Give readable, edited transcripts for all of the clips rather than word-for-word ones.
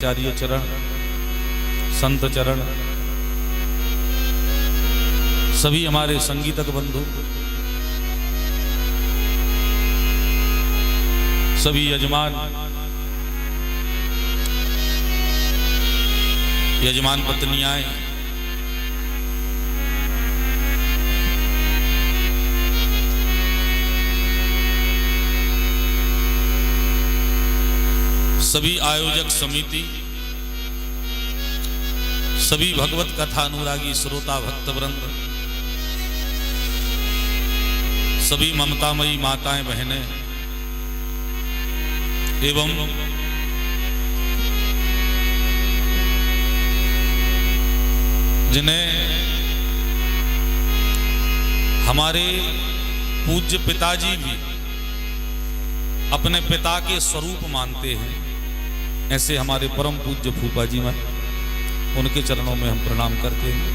आचार्य चरण, संत चरण, सभी हमारे संगीतक बंधु, सभी यजमान, यजमान पत्नियां, सभी आयोजक समिति, सभी भगवत कथा अनुरागी श्रोता भक्तवृंद, सभी ममतामयी माताएं बहनें एवं जिन्हें हमारे पूज्य पिताजी भी अपने पिता के स्वरूप मानते हैं, ऐसे हमारे परम पूज्य फूफा जी में उनके चरणों में हम प्रणाम करते हैं।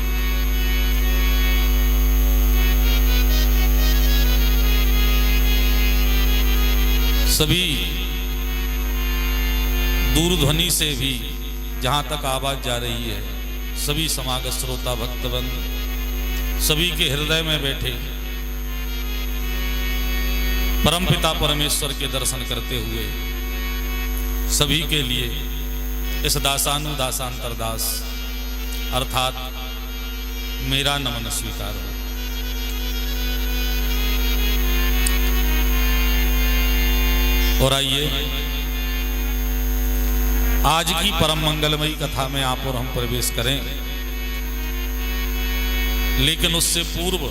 सभी दूरध्वनि से भी जहां तक आवाज जा रही है, सभी समागत श्रोता भक्तवंद, सभी के हृदय में बैठे परमपिता परमेश्वर के दर्शन करते हुए सभी के लिए इस दासानुदासांतरदास अर्थात मेरा नमन स्वीकार हो। और आइए आज की परम मंगलमयी कथा में आप और हम प्रवेश करें, लेकिन उससे पूर्व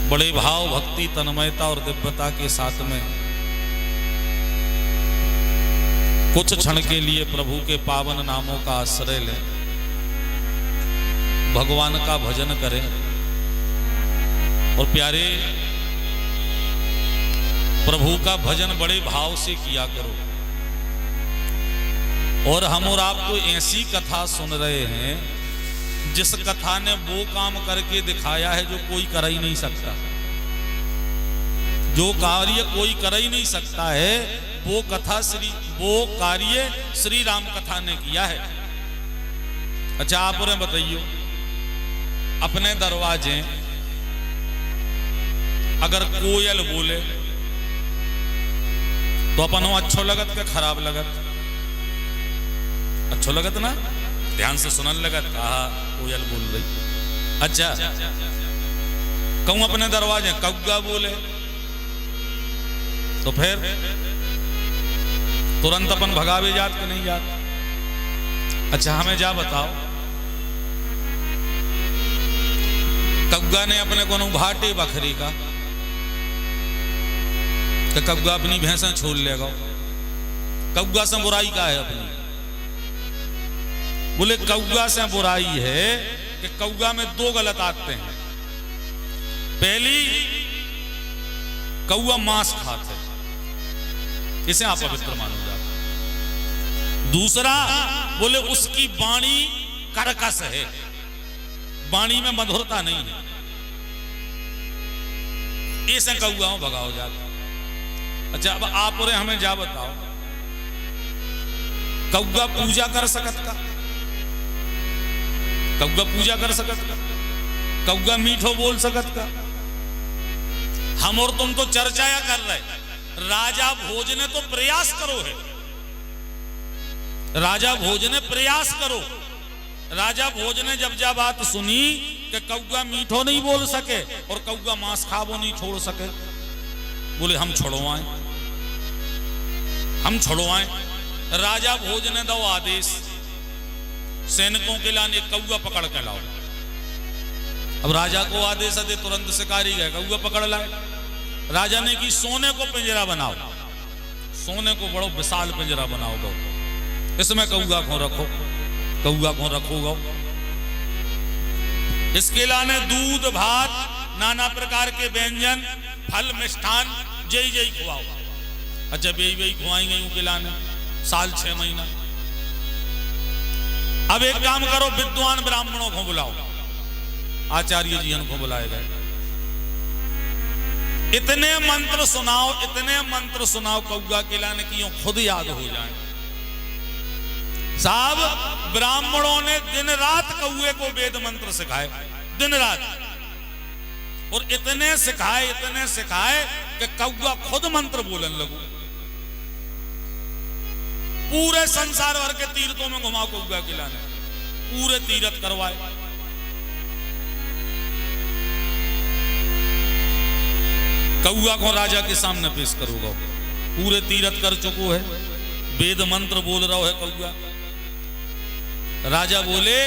बड़े भाव, भक्ति, तन्मयता और दिव्यता के साथ में कुछ क्षण के लिए प्रभु के पावन नामों का आश्रय लें, भगवान का भजन करें और प्यारे प्रभु का भजन बड़े भाव से किया करो। और हम और आप तो ऐसी कथा सुन रहे हैं जिस कथा ने वो काम करके दिखाया है जो कोई कर ही नहीं सकता, जो कार्य कोई कर ही नहीं सकता है, वो कार्य श्री राम कथा ने किया है। अच्छा, आप उन्हें बताइए, अपने दरवाजे अगर कोयल बोले तो अपन अच्छो लगत के खराब लगत? अच्छो लगत ना, ध्यान से सुनन लगत, कहा कोयल बोल रही। अच्छा, कहूं अपने दरवाजे कौआ बोले तो फिर तुरंत अपन भगावे जात के नहीं जात? अच्छा, हमें जा बताओ, कौआ ने अपने को भाटे बकरी का तो कौआ अपनी भैंसा छोड़ लेगा? कौआ से बुराई का है अपनी? बोले कौआ से बुराई है कि कौआ में दो गलत आते हैं। पहली, कौआ मांस खाते, इसे आप पवित्र मानो जाता। दूसरा, बोले उसकी वाणी कर्कश है, वाणी में मधुरता नहीं है, ऐसे कौआ भगाओ जाता। अच्छा, अब आप और हमें जा बताओ, कौआ पूजा कर सकत का? कौआ पूजा कर सकत का? कौआ मीठो बोल सकत का? हम और तुम तो चर्चाया कर रहे, राजा भोज ने तो प्रयास करो है, राजा भोज ने प्रयास करो। राजा भोज ने जब बात सुनी कि कौआ मीठो नहीं बोल सके और कौआ मांस खाबो नहीं छोड़ सके, बोले हम छोड़वाएं, हम छोड़वाएं। राजा भोज ने दो आदेश, सैनिकों के लाने कौआ पकड़ के लाओ। अब राजा को आदेश दे, तुरंत शिकारी गए, कौआ पकड़ लाए। राजा ने की सोने को पिंजरा बनाओ, सोने को बड़ो विशाल पिंजरा बनाओ, गो इसमें कौआ को रखो, कौआ को रखो गो। इसके लाने दूध, भात, नाना प्रकार के व्यंजन, फल, मिष्ठान जय जय खुआओ। अच्छा, बेई खुआएंगे उनके लाने साल 6 महीना। अब एक काम करो, विद्वान ब्राह्मणों को बुलाओ, आचार्य जी को बुलाए गए। इतने मंत्र सुनाओ कौआ के लाने की खुद याद हो जाए। साहब ब्राह्मणों ने दिन रात कौए को वेद मंत्र सिखाए, दिन रात, और इतने सिखाए कि कौआ खुद मंत्र बोलन लगू। पूरे संसार भर के तीर्थों में घुमाओ कौआ खिलाने, पूरे तीर्थ करवाए। कौआ को राजा के सामने पेश करोगा, पूरे तीर्थ कर चुको है, वेद मंत्र बोल रहा है कौआ। राजा बोले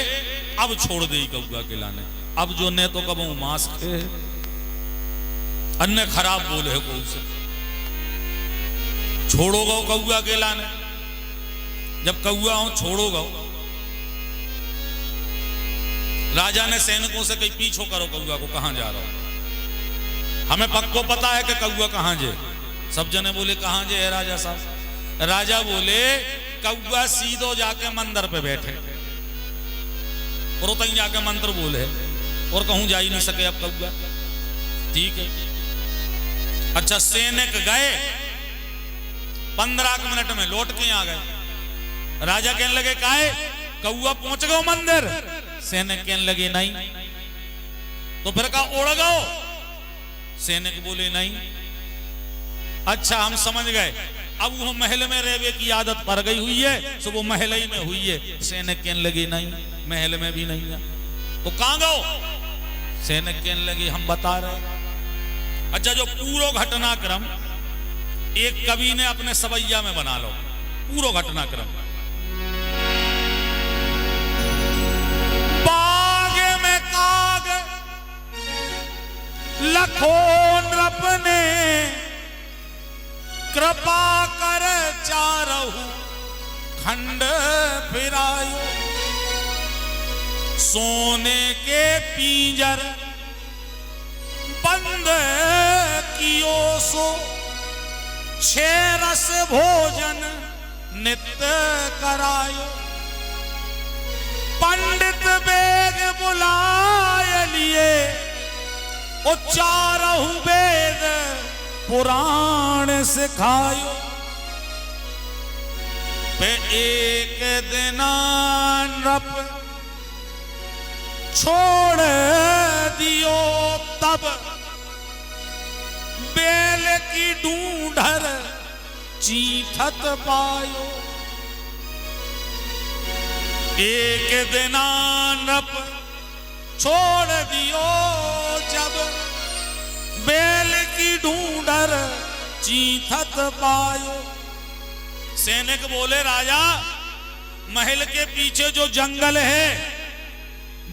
अब छोड़ दे कौआ खिलाने, अब जो ने तो कब मांस खे अन्य खराब बोले है को उसे छोड़ोगा कौआ खिलाने। जब कौआ हो छोड़ोगा, राजा ने सैनिकों से कहीं पीछो करो कौआ को, कहां जा रहा हो, हमें पक्को पता है कि कौआ कहां जे। सब जने बोले कहां जे है राजा साहब। राजा बोले कौआ सीधो जाके मंदिर पे बैठे और उतनी जाके मंत्र बोले, और कहूं जा ही नहीं सके अब कौआ। ठीक है, अच्छा सैनिक गए, 15 मिनट में लौट के आ गए। राजा कहने लगे काहे कौआ पहुंच गए मंदिर? सैनिक कहने लगे नहीं। तो फिर कहा उड़ गओ? सैनिक बोले नहीं। अच्छा हम समझ गए, अब वो महल में रहने की आदत पड़ गई हुई है, सो वो महल ही में हुई है। सैनिक कहने लगे नहीं, महल में भी नहीं है। तो कहां गओ? सैनिक कहने लगे हम बता रहे। अच्छा जो पूरा घटनाक्रम एक कवि ने अपने सवैया में बना लो, पूरा घटनाक्रम। बाग में काग लखों नृप ने कृपा कर चारहु खंड फिरायो। सोने के पिंजर बंद कियो सो, छह रस भोजन नित्य करायो। पंडित वेद बुलाए लिए, उच्चारहु वेद पुराण सिखायो। पे एक दिन नृप छोड़ दियो तब, बेल की ढूंढर चीथत पायो। एक दिन नृप छोड़ दियो जब, बेल की ढूंढर चीथत पायो। सैनिक बोले राजा महल के पीछे जो जंगल है,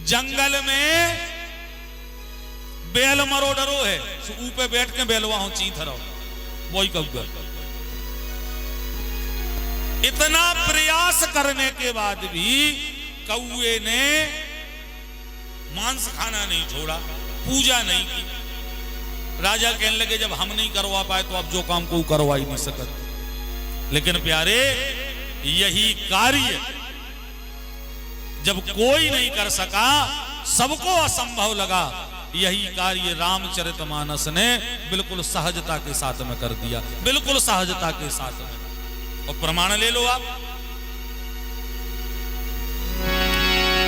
जंगल में बेल मरो डरो है, ऊपर बैठ के बेलवा हो चीथ रहो, वही कौआ। इतना प्रयास करने के बाद भी कौए ने मांस खाना नहीं छोड़ा, पूजा नहीं की। राजा कहने लगे जब हम नहीं करवा पाए तो अब जो काम को करवा ही नहीं सकते। लेकिन प्यारे यही कार्य जब कोई नहीं कर सका, सबको असंभव लगा, यही कार्य रामचरितमानस ने बिल्कुल सहजता के साथ में कर दिया, बिल्कुल सहजता के साथ में। और प्रमाण ले लो आप,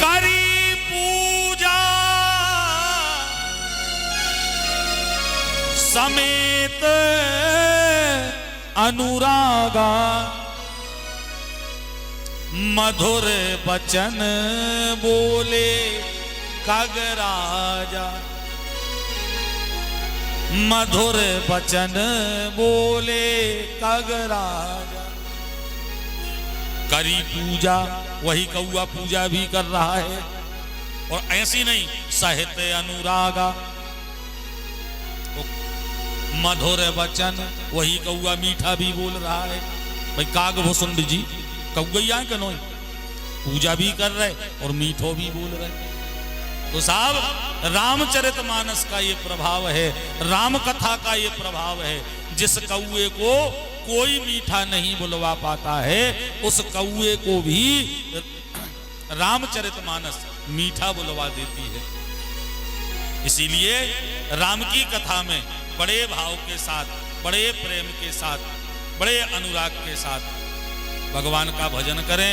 करी पूजा समेत अनुरागा, मधुर बचन बोले काग राजा। मधुर बचन बोले काग राजा। करी पूजा, वही कौआ पूजा भी कर रहा है, और ऐसी नहीं साहित्य अनुरागा। मधुर वचन, वही कौआ मीठा भी बोल रहा है। भाई काग भुसुंड जी कौआ के नो पूजा भी कर रहे और मीठो भी बोल रहे। तो साहब रामचरितमानस का ये प्रभाव है, राम कथा का ये प्रभाव है। जिस कौए को कोई मीठा नहीं बुलवा पाता है, उस कौए को भी रामचरितमानस मीठा बुलवा देती है। इसीलिए राम की कथा में बड़े भाव के साथ, बड़े प्रेम के साथ, बड़े अनुराग के साथ भगवान का भजन करें।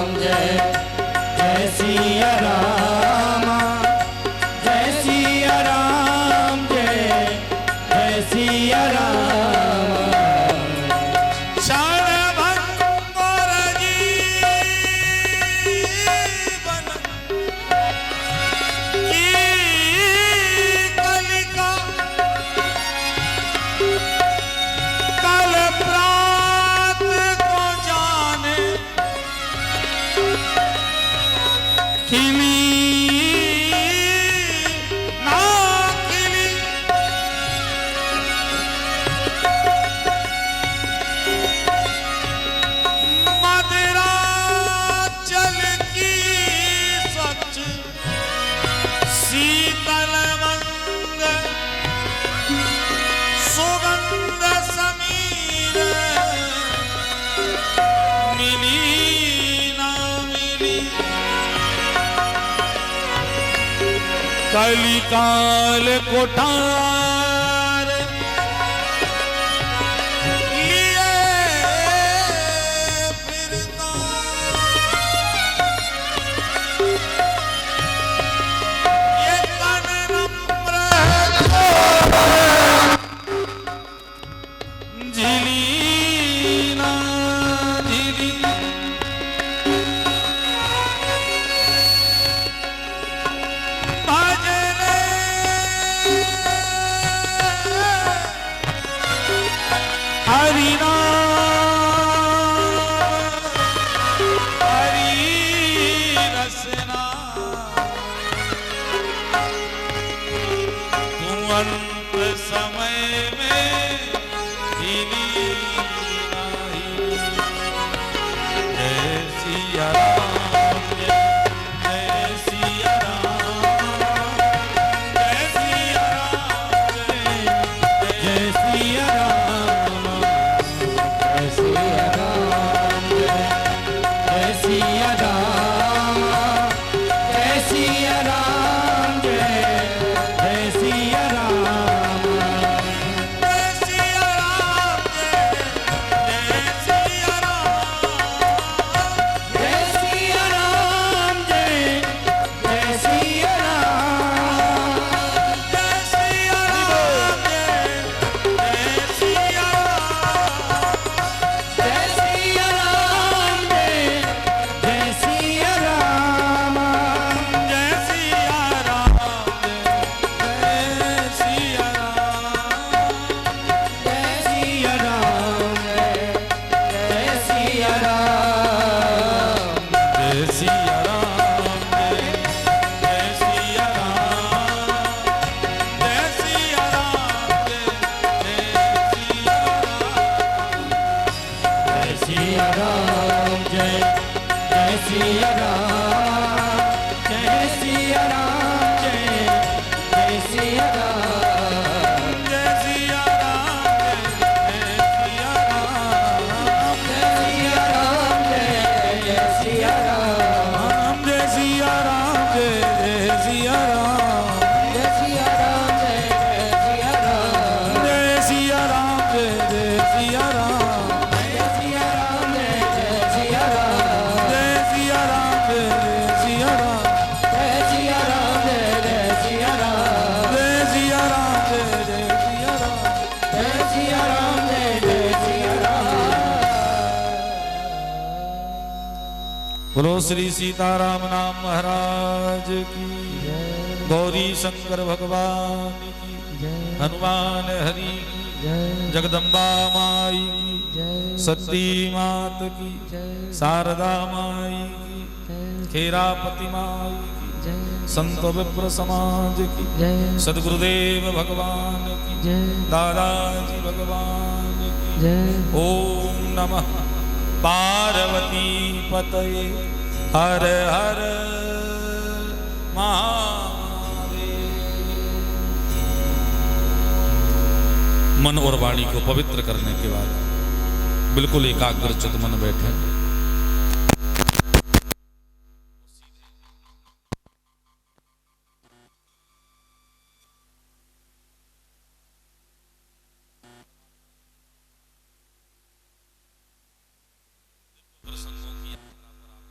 जय सिया राम, जय सिया राम, जय जय सिया राम। कलिकाल कोठार लिए फिरता, ये तन नम्र झिली ना झिली, हरि रसना तू अंत समय में हिली नाही। जय सिया राम, जय सिया राम, जय सिया राम, जय सिया राम, जय सिया राम, जय सिया राम, जय सिया राम, जय जय सिया राम, जय सिया राम, जय सिया राम, जय सिया राम, जय जय सिया राम, जय सिया राम, जय सिया राम, जय सिया राम, जय जय सिया राम, जय सिया राम, जय सिया राम, जय सिया राम, जय सिया राम, जय सिया राम, जय सिया राम, जय सिया राम, जय सिया राम, जय जय सिया राम, जय सिया राम, जय जय सिया राम, जय सिया राम, जय सिया राम, जय सिया राम, जय जय सिया राम, जय सिया राम, जय सिया राम, जय सिया राम, जय सिया राम, जय सिया राम, जय सिया राम, जय सिया राम, जय सिया राम, जय सिया राम, जय सिया राम, जय सिया राम, जय सिया राम, जय सिया राम, जय सिया राम। बोलो श्री सीताराम नाम महाराज की, गौरी शंकर भगवान की, हनुमान हरि की, जगदम्बा माई की, सती मात की, शारदा माई की, खेरापति माई की, संत विप्र समाज की, सदगुरुदेव भगवान की, दादाजी भगवान की। ओम नमः पार्वती पतये हर हर महादेव। मन और वाणी को पवित्र करने के बाद बिल्कुल एकाग्रचित मन बैठे। प्रसंगों की यात्रा पर आप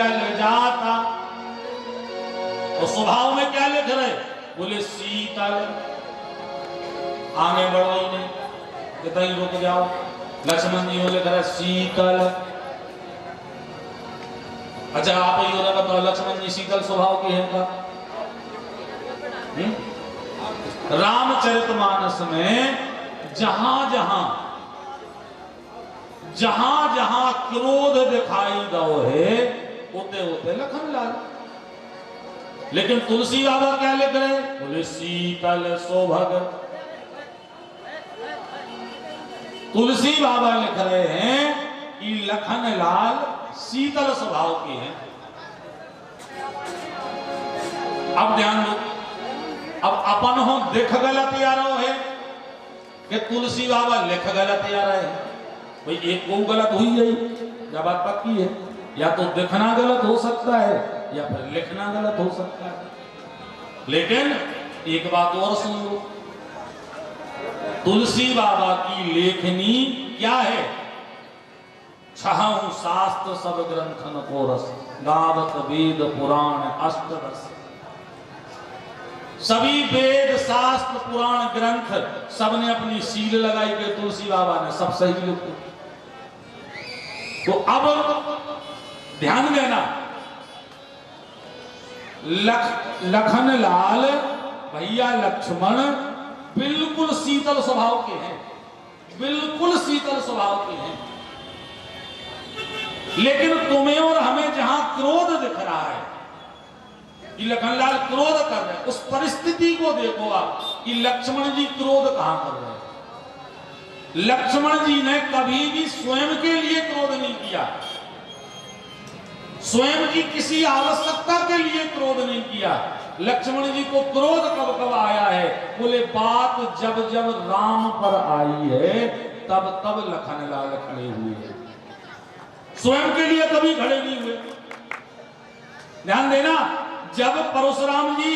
जल जाता। और स्वभाव में क्या लिख रहे? बोले शीतल। आगे बढ़ो ही नहीं, कितना ही रुक जाओ। लक्ष्मण जी लिख रहे शीतल। अच्छा आप ही हो बताओ, लक्ष्मण जी शीतल स्वभाव के हैं का? रामचरितमानस में जहां जहां क्रोध दिखाई दो है, होते होते लखनलाल। लेकिन तुलसी बाबा क्या लिख रहे? बोले शीतल सौभग। तुलसी बाबा लिख रहे हैं कि लखनलाल शीतल स्वभाव के हैं। अब ध्यान दो, अब अपन हो दिख गलत या रहो है कि तुलसी बाबा लिख गलत या रहे हैं। भाई एक को गलत हुई गई, या बात पक्की है। या तो दिखना गलत हो सकता है या फिर लिखना गलत हो सकता है। लेकिन एक बात और सुन लो, तुलसी बाबा की लेखनी क्या है? छहु शास्त्र सब ग्रंथन को रस, गावत वेद पुराण अष्टदश। सभी वेद शास्त्र पुराण ग्रंथ सबने अपनी सील लगाई के तुलसी बाबा ने सब सही लिखे। तो अब ध्यान देना, लखनलाल भैया लक्ष्मण बिल्कुल शीतल स्वभाव के हैं, बिल्कुल शीतल स्वभाव के हैं। लेकिन तुम्हें और हमें जहां क्रोध दिख रहा है कि लखनलाल क्रोध कर रहे हैं, उस परिस्थिति को देखो आप कि लक्ष्मण जी क्रोध कहां कर रहे हैं। लक्ष्मण जी ने कभी भी स्वयं के लिए क्रोध नहीं किया, स्वयं की किसी आवश्यकता के लिए क्रोध नहीं किया। लक्ष्मण जी को क्रोध कब कब आया है? बोले बात जब जब राम पर आई है तब तब लखनलाल खड़े हुए हैं, स्वयं के लिए कभी खड़े नहीं हुए। ध्यान देना, जब परशुराम जी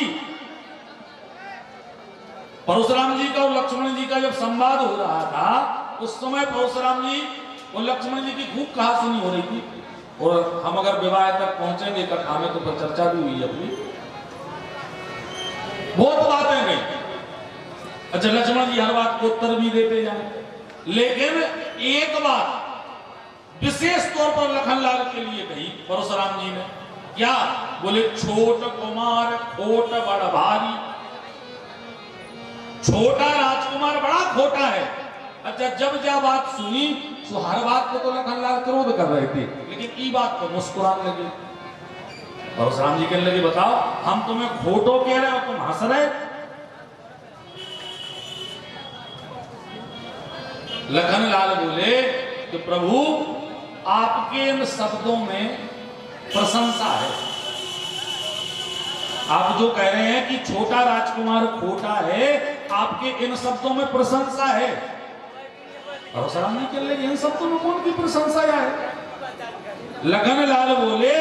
का और लक्ष्मण जी का जब संवाद हो रहा था, उस समय परशुराम जी और लक्ष्मण जी की खूब कहा सुनी हो रही थी। और हम अगर विवाह तक पहुंचेंगे कथा में तो पर चर्चा भी हुई अपनी, बहुत बातें गई। अच्छा लक्ष्मण जी हर बात को उत्तर भी देते जाए, लेकिन एक बात विशेष तौर पर लखनलाल के लिए कही परशुराम जी ने। क्या बोले? छोट कुमार खोट बड़ भारी। छोटा राजकुमार बड़ा खोटा है। अच्छा जब जब बात सुनी तो हर बात को तो लखनलाल क्रोध कर रहे थे, लेकिन ई बात को मुस्कुराने लगे। परशुराम जी कहने लगे बताओ हम तुम्हें खोटो कह रहे हो, तुम हंस रहे। लखनलाल बोले कि प्रभु आपके इन शब्दों में प्रशंसा है। आप जो कह रहे हैं कि छोटा राजकुमार खोटा है, आपके इन शब्दों में प्रशंसा है। परशुराम जी कहने लगे इन शब्दों में कौन की प्रशंसा है? लखनलाल बोले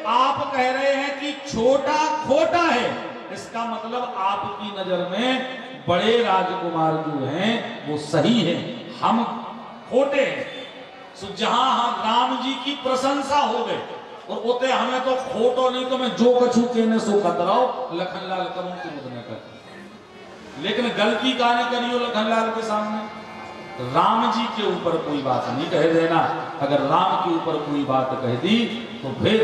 आप कह रहे हैं कि छोटा खोटा है, इसका मतलब आपकी नजर में बड़े राजकुमार जो हैं वो सही हैं, हम खोटे हैं। सो जहां राम जी की प्रशंसा हो गई और उते हमें तो खोटो नहीं तो मैं जो कछु कहने सो कतराओ। लखनलाल करूं तो मुझ न कर। लेकिन गलती काने करियो लखनलाल के सामने, राम जी के ऊपर कोई बात नहीं कह देना। अगर राम के ऊपर कोई बात कह दी तो फिर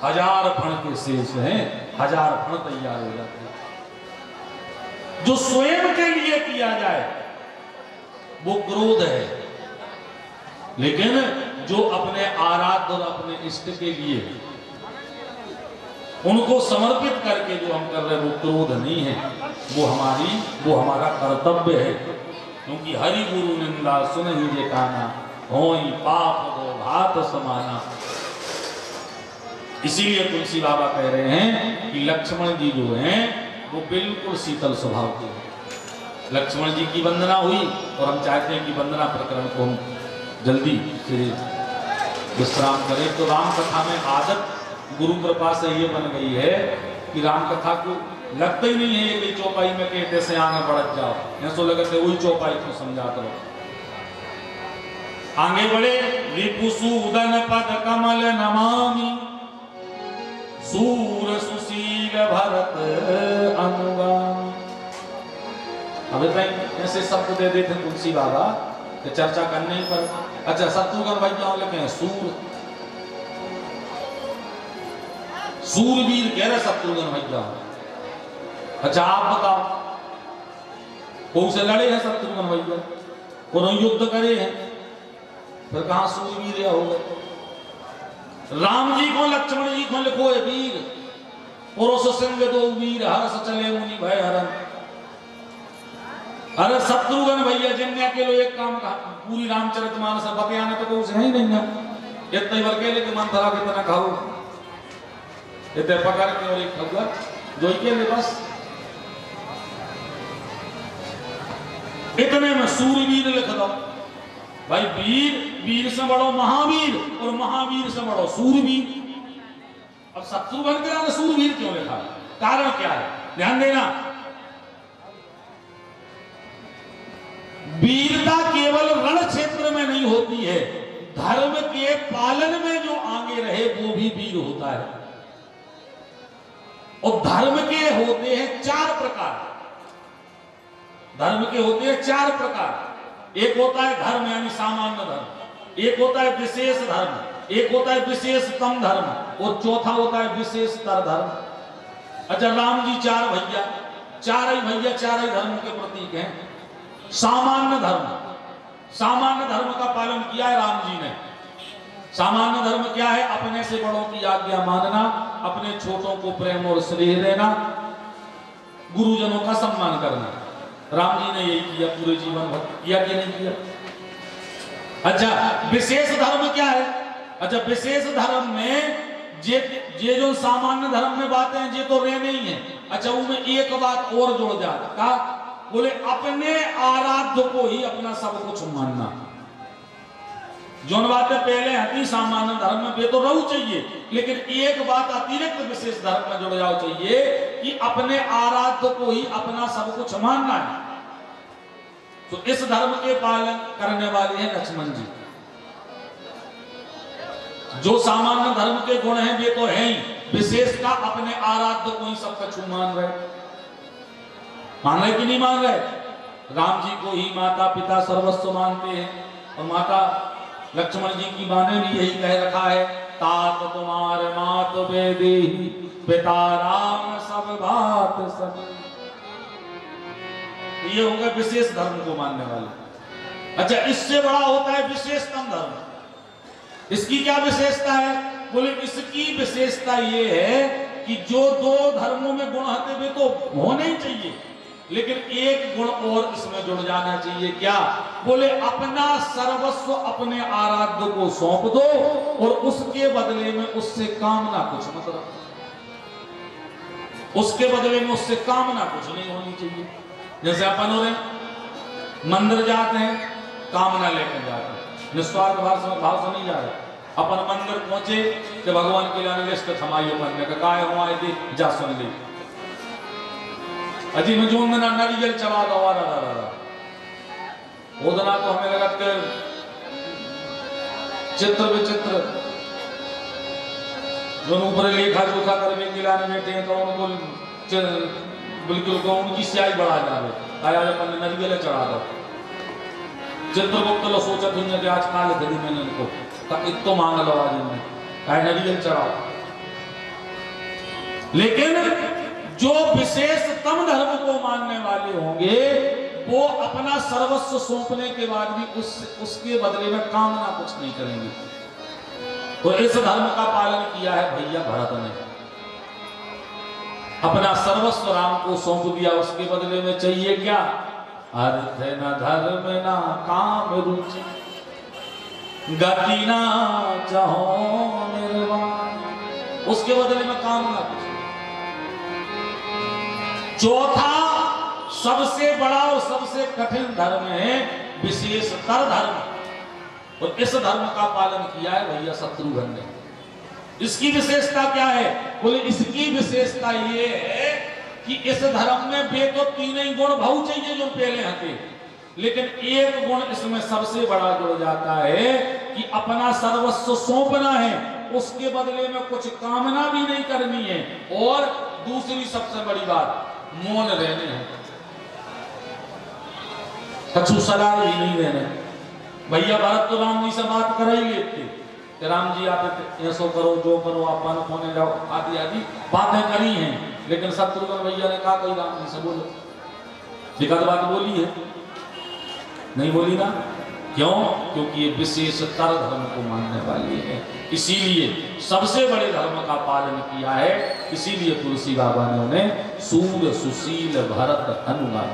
1000 फण के शेष हैं, 1000 फण तैयार हो जाते हैं। जो स्वयं के लिए किया जाए वो क्रोध है, लेकिन जो अपने आराध्य और अपने इष्ट के लिए उनको समर्पित करके जो हम कर रहे हैं वो क्रोध नहीं है, वो हमारा कर्तव्य है। क्योंकि हरि गुरु निंदा सुन ही जे काना, होई पाप दो भात समाना। इसीलिए तुलसी बाबा कह रहे हैं कि लक्ष्मण जी जो हैं वो बिल्कुल शीतल स्वभाव के हैं। लक्ष्मण जी की वंदना हुई और हम चाहते हैं कि वंदना प्रकरण को हम जल्दी से विश्राम करें। तो राम कथा में आदत गुरु कृपा से ये बन गई है कि राम कथा को लगता ही नहीं है कि चौपाई में कहते से आगे बढ़ जाओ, ऐसा लगते वही चौपाई को समझा दो। आगे बढ़े। रिपुसु उदन पद कमल नमामि सूर सुशील भरत अनुगा। अब ऐसे शब्द दे देते तुलसी बाबा कि चर्चा करने ही पर। अच्छा शत्रुघ्न भैया लिखे हैं सूरवीर कह रहे शत्रुघ्न भैया। अच्छा आप बताओ कौन से लड़े हैं शत्रुघ्न भैया, कौन युद्ध करे हैं, फिर कहां सूरवीर हो गए। राम जी को लक्ष्मण जी को लिखो है वीर, पुरुष सिंह दो वीर हर्ष चले मुनि भय हरन। अरे शत्रुघ्न भैया जिनने अकेले एक काम कहा पूरी रामचरितमानस बतियाने तो कोई है ही नहीं है। इतने बार के लेके मंथरा कितना खाओ इतने पकड़ के और एक खाऊगा जो के लिए बस इतने में सूरवीर लिख दो भाई। वीर वीर से बड़ो महावीर और महावीर से बड़ो सूरवीर। अब शत्रुघ्न के नाम सूरवीर क्यों लिखा, कारण क्या है ध्यान देना। वीरता केवल रण क्षेत्र में नहीं होती है, धर्म के पालन में जो आगे रहे वो भी वीर होता है। और धर्म के होते हैं चार प्रकार, धर्म के होते हैं चार प्रकार। एक होता है धर्म यानी सामान्य धर्म, एक होता है विशेष धर्म, एक होता है विशेषतम धर्म और चौथा होता है विशेषतर धर्म। अच्छा राम जी चार भैया, चार ही धर्मों के प्रतीक हैं। सामान्य धर्म, सामान्य धर्म का पालन किया है राम जी ने। सामान्य धर्म क्या है, अपने से बड़ों की आज्ञा मानना, अपने छोटों को प्रेम और स्नेह देना, गुरुजनों का सम्मान करना। राम जी ने यही किया पूरे जीवन भर, किया कि नहीं किया। अच्छा विशेष धर्म क्या है, अच्छा विशेष धर्म में ये जो सामान्य धर्म में बातें हैं ये तो रहने ही है। अच्छा उनमें एक बात और जोड़ जाता, बोले अपने आराध्य को ही अपना सब कुछ मानना। जो बातें पहले हती सामान्य धर्म में वे तो रहू चाहिए, लेकिन एक बात अतिरिक्त विशेष धर्म में जुड़ जाओ चाहिए कि अपने आराध्य को ही अपना सब कुछ मानना है। तो इस धर्म के पालन करने वाले हैं लक्ष्मण जी। जो सामान्य धर्म के गुण हैं वे तो है ही, विशेष का अपने आराध्य को ही सब कुछ मान रहे, मान रहे कि नहीं मान रहे। राम जी को ही माता पिता सर्वस्व मानते हैं और माता लक्ष्मण जी की माँ ने भी यही कह रखा है, तात तुम्हारे मात बेदी पिता राम सब बात सब। ये हो गए विशेष धर्म को मानने वाले। अच्छा इससे बड़ा होता है विशेषतम धर्म। इसकी क्या विशेषता है, बोले इसकी विशेषता ये है कि जो दो धर्मों में गुण होते हुए तो होने ही चाहिए, लेकिन एक गुण और इसमें जुड़ जाना चाहिए। क्या, बोले अपना सर्वस्व अपने आराध्य को सौंप दो और उसके बदले में उससे कामना कुछ मत रखो, उसके बदले में उससे कामना कुछ नहीं होनी चाहिए। जैसे अपन हो रहे मंदिर जाते हैं, कामना लेकर जाते हैं, निस्वार्थ भाव से नहीं जा रहे। अपन मंदिर पहुंचे कि भगवान के लिए लिस्ट थमाइयो बनने का काय हुआ है जा सुन ली अजी में जो ना नारियल चढ़ा दो ओदना तो हमें लगा कि चित्र विचित्र जो ऊपर लेखा जोखा करने गिलाने बैठे हैं तो उनको बिल्कुल को उनकी स्याही बढ़ा जाए, आया अपन नारियल चढ़ा दो। चित्रगुप्त लो सोचा दुनिया के आज काल थे मैंने उनको तो मांग लो आज इनमें नारियल चढ़ाओ। लेकिन जो विशेषतम धर्म को मानने वाले होंगे वो अपना सर्वस्व सौंपने के बाद भी उसके बदले में कामना कुछ नहीं करेंगे। तो इस धर्म का पालन किया है भैया भरत ने, अपना सर्वस्व राम को सौंप दिया। उसके बदले में चाहिए क्या, अर्थ न धर्म ना काम रुचि गति ना चाहो निर्वाण, उसके बदले में कामना कुछ। चौथा सबसे बड़ा और सबसे कठिन धर्म है विशेषतर धर्म, और इस धर्म का पालन किया है भैया शत्रुघ्न ने। इसकी विशेषता क्या है, बोले इसकी विशेषता ये है कि इस धर्म में वे तो तीन ही गुण भाव चाहिए जो पहले हथे, लेकिन एक गुण इसमें सबसे बड़ा जुड़ जाता है कि अपना सर्वस्व सौंपना है उसके बदले में कुछ कामना भी नहीं करनी है। और दूसरी सबसे बड़ी बात, मौन रहने हैं, कछु सलाह ही नहीं रहने। भैया भरत तो राम जी से बात कर ही लेते कि राम जी आप ऐसो करो, जो करो, आप वन होने जाओ, आदि आदि बातें करी हैं। लेकिन शत्रुघ्न भैया ने कहा कहीं राम जी से बोलो, विगत बात बोली है, नहीं बोली ना? क्यों? क्योंकि ये विशेषतर धर्म को मानने वाली है, इसीलिए सबसे बड़े धर्म का पालन किया है। इसीलिए तुलसी बाबा ने उन्हें सूर सुशील भरत हनुमान,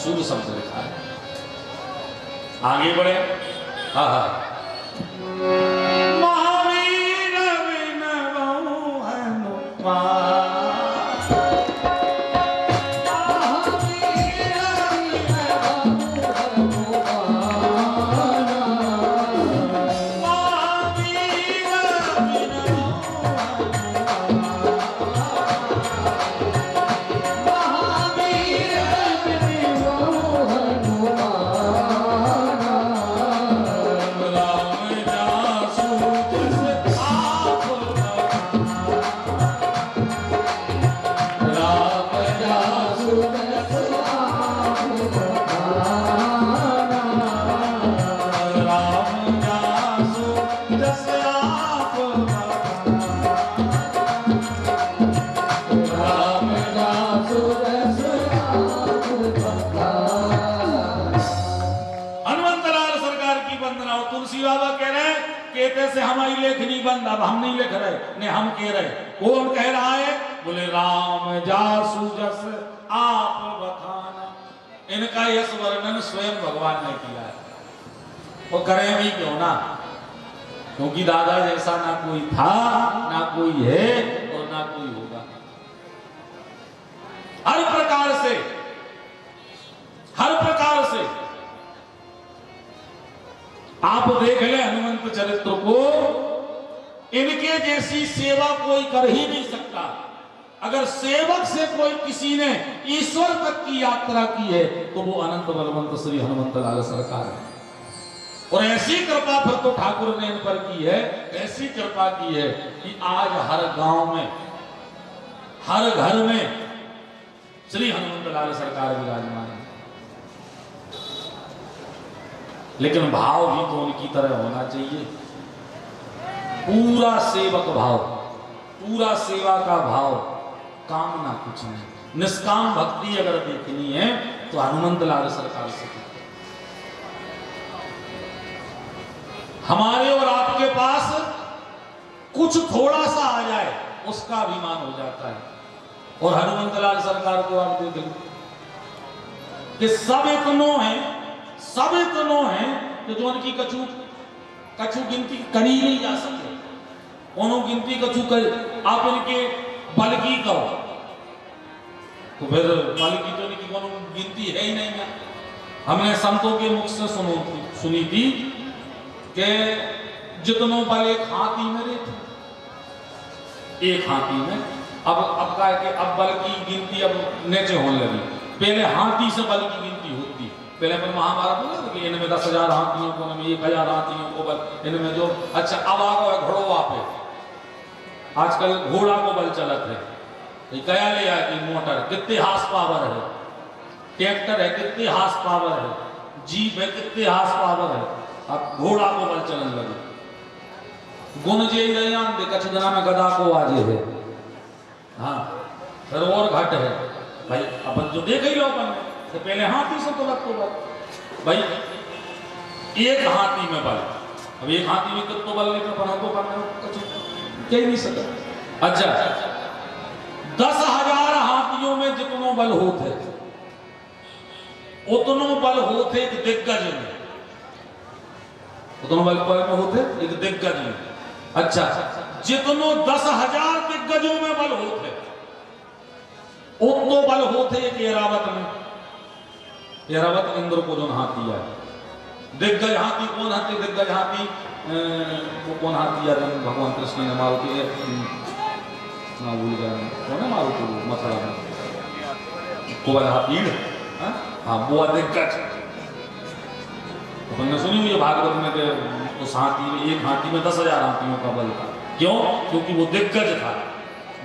सूर शब्द लिखा है। आगे बढ़े। हाँ हाँ, महावीर विनवौ हनुमान, से हमारी लेखनी बंद, अब हम नहीं लिख रहे, नहीं हम कह रहे। कौन कह रहा है? बोले राम जासु जस आप बखाना। इनका यश वर्णन स्वयं भगवान ने किया है, वो करें भी क्यों ना, क्योंकि दादा जैसा ना कोई था, ना कोई है और ना कोई होगा। हर प्रकार से, हर प्रकार से आप देख ले हनुमंत चरित्र को, इनके जैसी सेवा कोई कर ही नहीं सकता। अगर सेवक से कोई किसी ने ईश्वर तक की यात्रा की है तो वो अनंत बलवंत श्री हनुमंत लाल सरकार है। और ऐसी कृपा फिर तो ठाकुर ने इन पर की है, ऐसी कृपा की है कि आज हर गांव में, हर घर में श्री हनुमंत लाल सरकार विराजमान है। लेकिन भाव भी तो उनकी तरह होना चाहिए, पूरा सेवक भाव, पूरा सेवा का भाव, कामना कुछ नहीं। निष्काम भक्ति अगर देखनी है तो हनुमंत लाल सरकार से। हमारे और आपके पास कुछ थोड़ा सा आ जाए उसका अभिमान हो जाता है। और हनुमंत लाल सरकार को आप देखें कि सब इतनो है, सब इतनो है कि जो उनकी कछु गिनती करी नहीं जा सके, उन्होंने गिनती कछु कर। आप इनके बल की कहो तो फिर बल की तो इनकी कोनो गिनती है ही नहीं है। हमने संतों के मुख से सुनी थी कि जितनो बल एक हाथी में रहते, एक हाथी में। अब का है कि अब बल की गिनती अब नीचे होने लगी, पहले हाथी से बल की गिनती होती। पहले पर महाभारत बोला कि इनमें 10,000 हाथियों को, इनमें 1,000 हाथियों को बल, इनमें जो अच्छा अब आ गया घोड़ों पे, आजकल घोड़ा को बल चलत है। क्या ले आया कि मोटर कितने हार्स पावर है, ट्रैक्टर है कितने हार्स पावर है, जीप है कितने हार्स पावर है, अब घोड़ा को बल चलन लगे। गुण जे दयान दे कछ जना में गदा को आजे है। हाँ फिर और घट है भाई, अपन जो देख ही लो अपन तो पहले हाथी से तो लगतो बल भाई, एक हाथी में बल। अब एक हाथी में कितना बल लेकर बना तो कह नहीं सकता। अच्छा 10,000 हाथियों में जितनो बल होते उतनो बल होते एक दिग्गज में, उतनो बल में होते एक दिग्गज में। अच्छा जितनो 10,000 दिग्गजों में बल होते उतनो बल होते एक ऐरावत में। ऐरावत इंद्र को जो हाथी है, दिग्गज हाथी कौन हाथी? दिग्गज हाथी वो कौन हाथी है? भगवान कृष्ण ने मारुति ना भूल गया कौन है मारुति, मथुरा में कोवल हाथी। हाँ वो दिग्गज तुमने सुनी हुई भागवत में कि उस हाथी में, एक हाथी में 10,000 हाथियों का बल था। क्यों? क्योंकि वो दिग्गज था।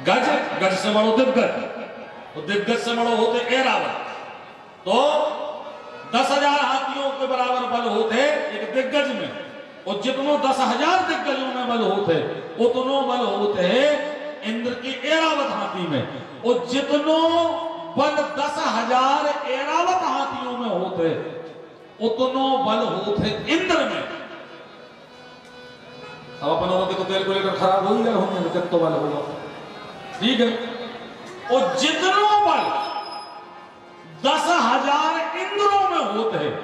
गज, गज से बड़ो दिग्गज, तो दिग्गज से बड़ो होते ऐरावत। तो 10,000 हाथियों के बराबर बल होते एक दिग्गज में, और जितनो 10,000 दिग्गजों में बल होते उतनो बल होते इंद्र की ऐरावत हाथी में, और जितनो बल 10,000 ऐरावत हाथियों में होते उतनो बल होते इंद्र में। अब अपन लोगों के कैलकुलेटर खराब हो ही गए होंगे तो कितना बल होगा, ठीक है। और जितनो बल 10,000 इंद्रों में होते हैं,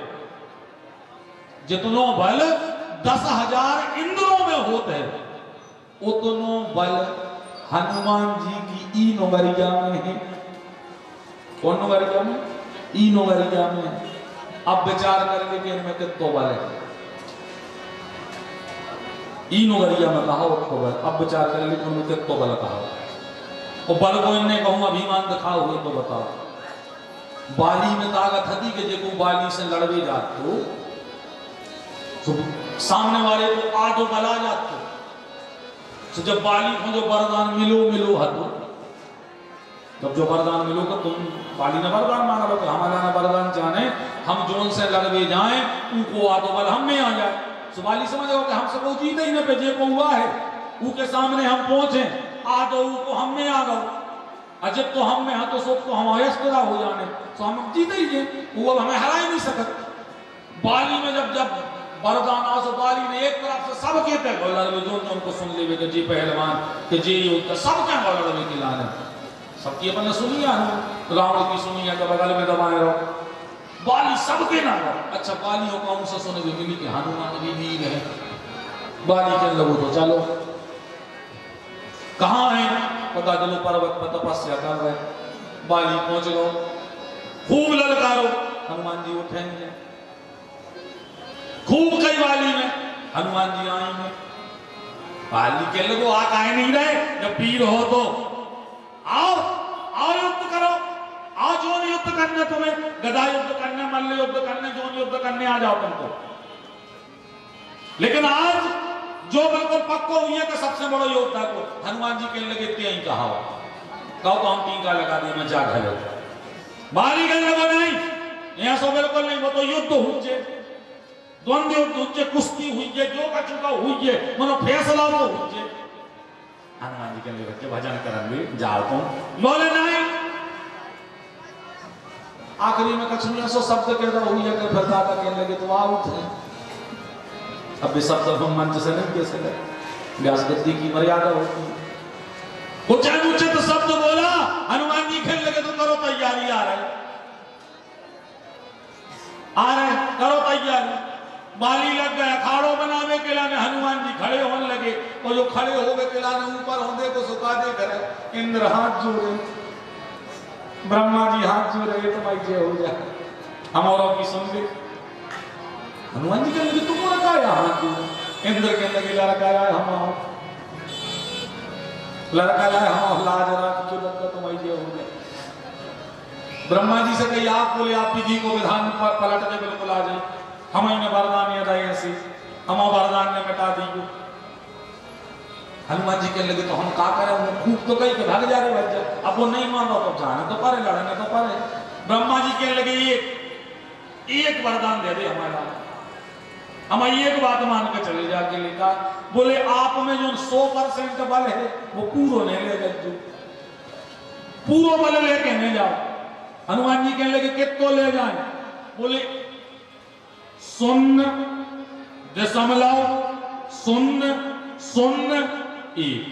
जितनो बल 10,000 इंद्रों में होते हैं उतनो बल हनुमान जी की ई नोगरिया में है। कौन नोगरिया में? ई नोगरिया में। अब विचार करके कि इनमें कितना बल है। ई नोगरिया में कहा उसको बल, अब विचार कर ली उनमें कितना बल कहा। और बल को इनने कहूँ अभिमान दिखाओ हुए तो बताओ। बाली में ताकत थी कि जो बाली से लड़वे जाते तो सामने वाले को आधो बला जाते, तो जब बाली को जो वरदान मिलो हतो, जब जो वरदान मिलो तो तुम बाली ने वरदान मांगा लो कि हमारा ना वरदान जाने हम जोन से लड़वे जाएं उनको आधो बल हम में आ जाए। तो बाली समझो कि हम सबको जीते ही न पे जे को हुआ है उनके सामने हम पहुंचे आधो को हम में आ गए, अजब तो हम में तो सोच तो हम अयस्करा हो जाने तो हम जीते ही वो अब हमें हरा ही नहीं सकते। बाली में जब वरदान आओ तो बाली ने एक तरफ से सब कहते हैं जो उनको सुन ले कि जी पहलवान कि जी युद्ध सब क्या लड़वे की लाने, सबकी अपन ने सुनी है, रावण की सुनी है तो बगल में दबाए रहो, बाली सबके ना रहो। अच्छा बाली हो कौन सा सुने मिली कि हनुमान भी वीर है, बाली के लगो तो चलो कहाँ है पता चलो पर्वत पर तपस्या कर रहे, बाली पहुंच लो खूब ललकारो, हनुमान जी उठेंगे खूब कई बाली में, हनुमान जी आएंगे, बाली के लोगों आ काहे नहीं रहे, जब वीर हो तो आओ आओ युद्ध करो, आओ जो युद्ध करने तुम्हें, गदा युद्ध करने, मल्ल युद्ध करने, जो युद्ध करने आ जाओ तुमको। लेकिन आज जो बिल्कुल पक्को हुई है कि सबसे बड़ा योद्धा को हनुमान जी के लगे ही कहा कहो तो हम टीका लगा दे मैं जा घरे बाली गल लगा नहीं, यहाँ सो बिल्कुल नहीं, वो तो युद्ध हुए, द्वंद्व युद्ध हुए, कुश्ती हुई है, जो का चुका हुई है, मनो फैसला तो हुए। हनुमान जी के लिए बच्चे भजन करेंगे जाओ तुम बोले नहीं, आखिरी में कछुआ सो शब्द कह रहा हुई है कि फिर दादा कहने लगे तो आओ थे, अब भी शब्द हम मंच से नहीं कह सकते, व्यास गद्दी की मर्यादा होती है। कुछ अनुचित शब्द बोला, हनुमान जी खेलने लगे तो करो तैयारी, आ रहे करो तैयारी, बाली लग गया अखाड़ों बनावे के लाने, हनुमान जी खड़े होने लगे, और जो खड़े हो गए के लाने ऊपर होने को सुखा दे करे, इंद्र हाथ जोड़े, ब्रह्मा जी हाथ जोड़े तो भाई जय हो जाए, हम औरों की सुन गए। हनुमान जी कहने लगे तुम लड़काया हाथ जोड़े, इंद्र कहने लगे लड़काया हम लड़काया हम लाज रात क्यों लगता तुम भाई जय हो जाए। ब्रह्मा जी से कही आप बोले आप विधि को विधान पलट दे बिल्कुल आ जाए, हम इन्हें वरदान याद आए ऐसे हम वरदान ने मिटा दी। हनुमान जी कहने लगे तो हम क्या करें, वो खूब तो कही के भाग जा रहे बच्चा, अब वो नहीं मान रहा तो जाने तो पारे लड़ने तो पारे। ब्रह्मा जी कहने लगे एक वरदान दे दे हमारा, हम एक बात मान के चले जाके लिखा, बोले आप में जो 100% बल है वो पूरा नहीं ले गए, पूरा बल लेके नहीं जाओ। हनुमान जी कहने लगे कितो ले जाए, बोले 0 दशमलव 001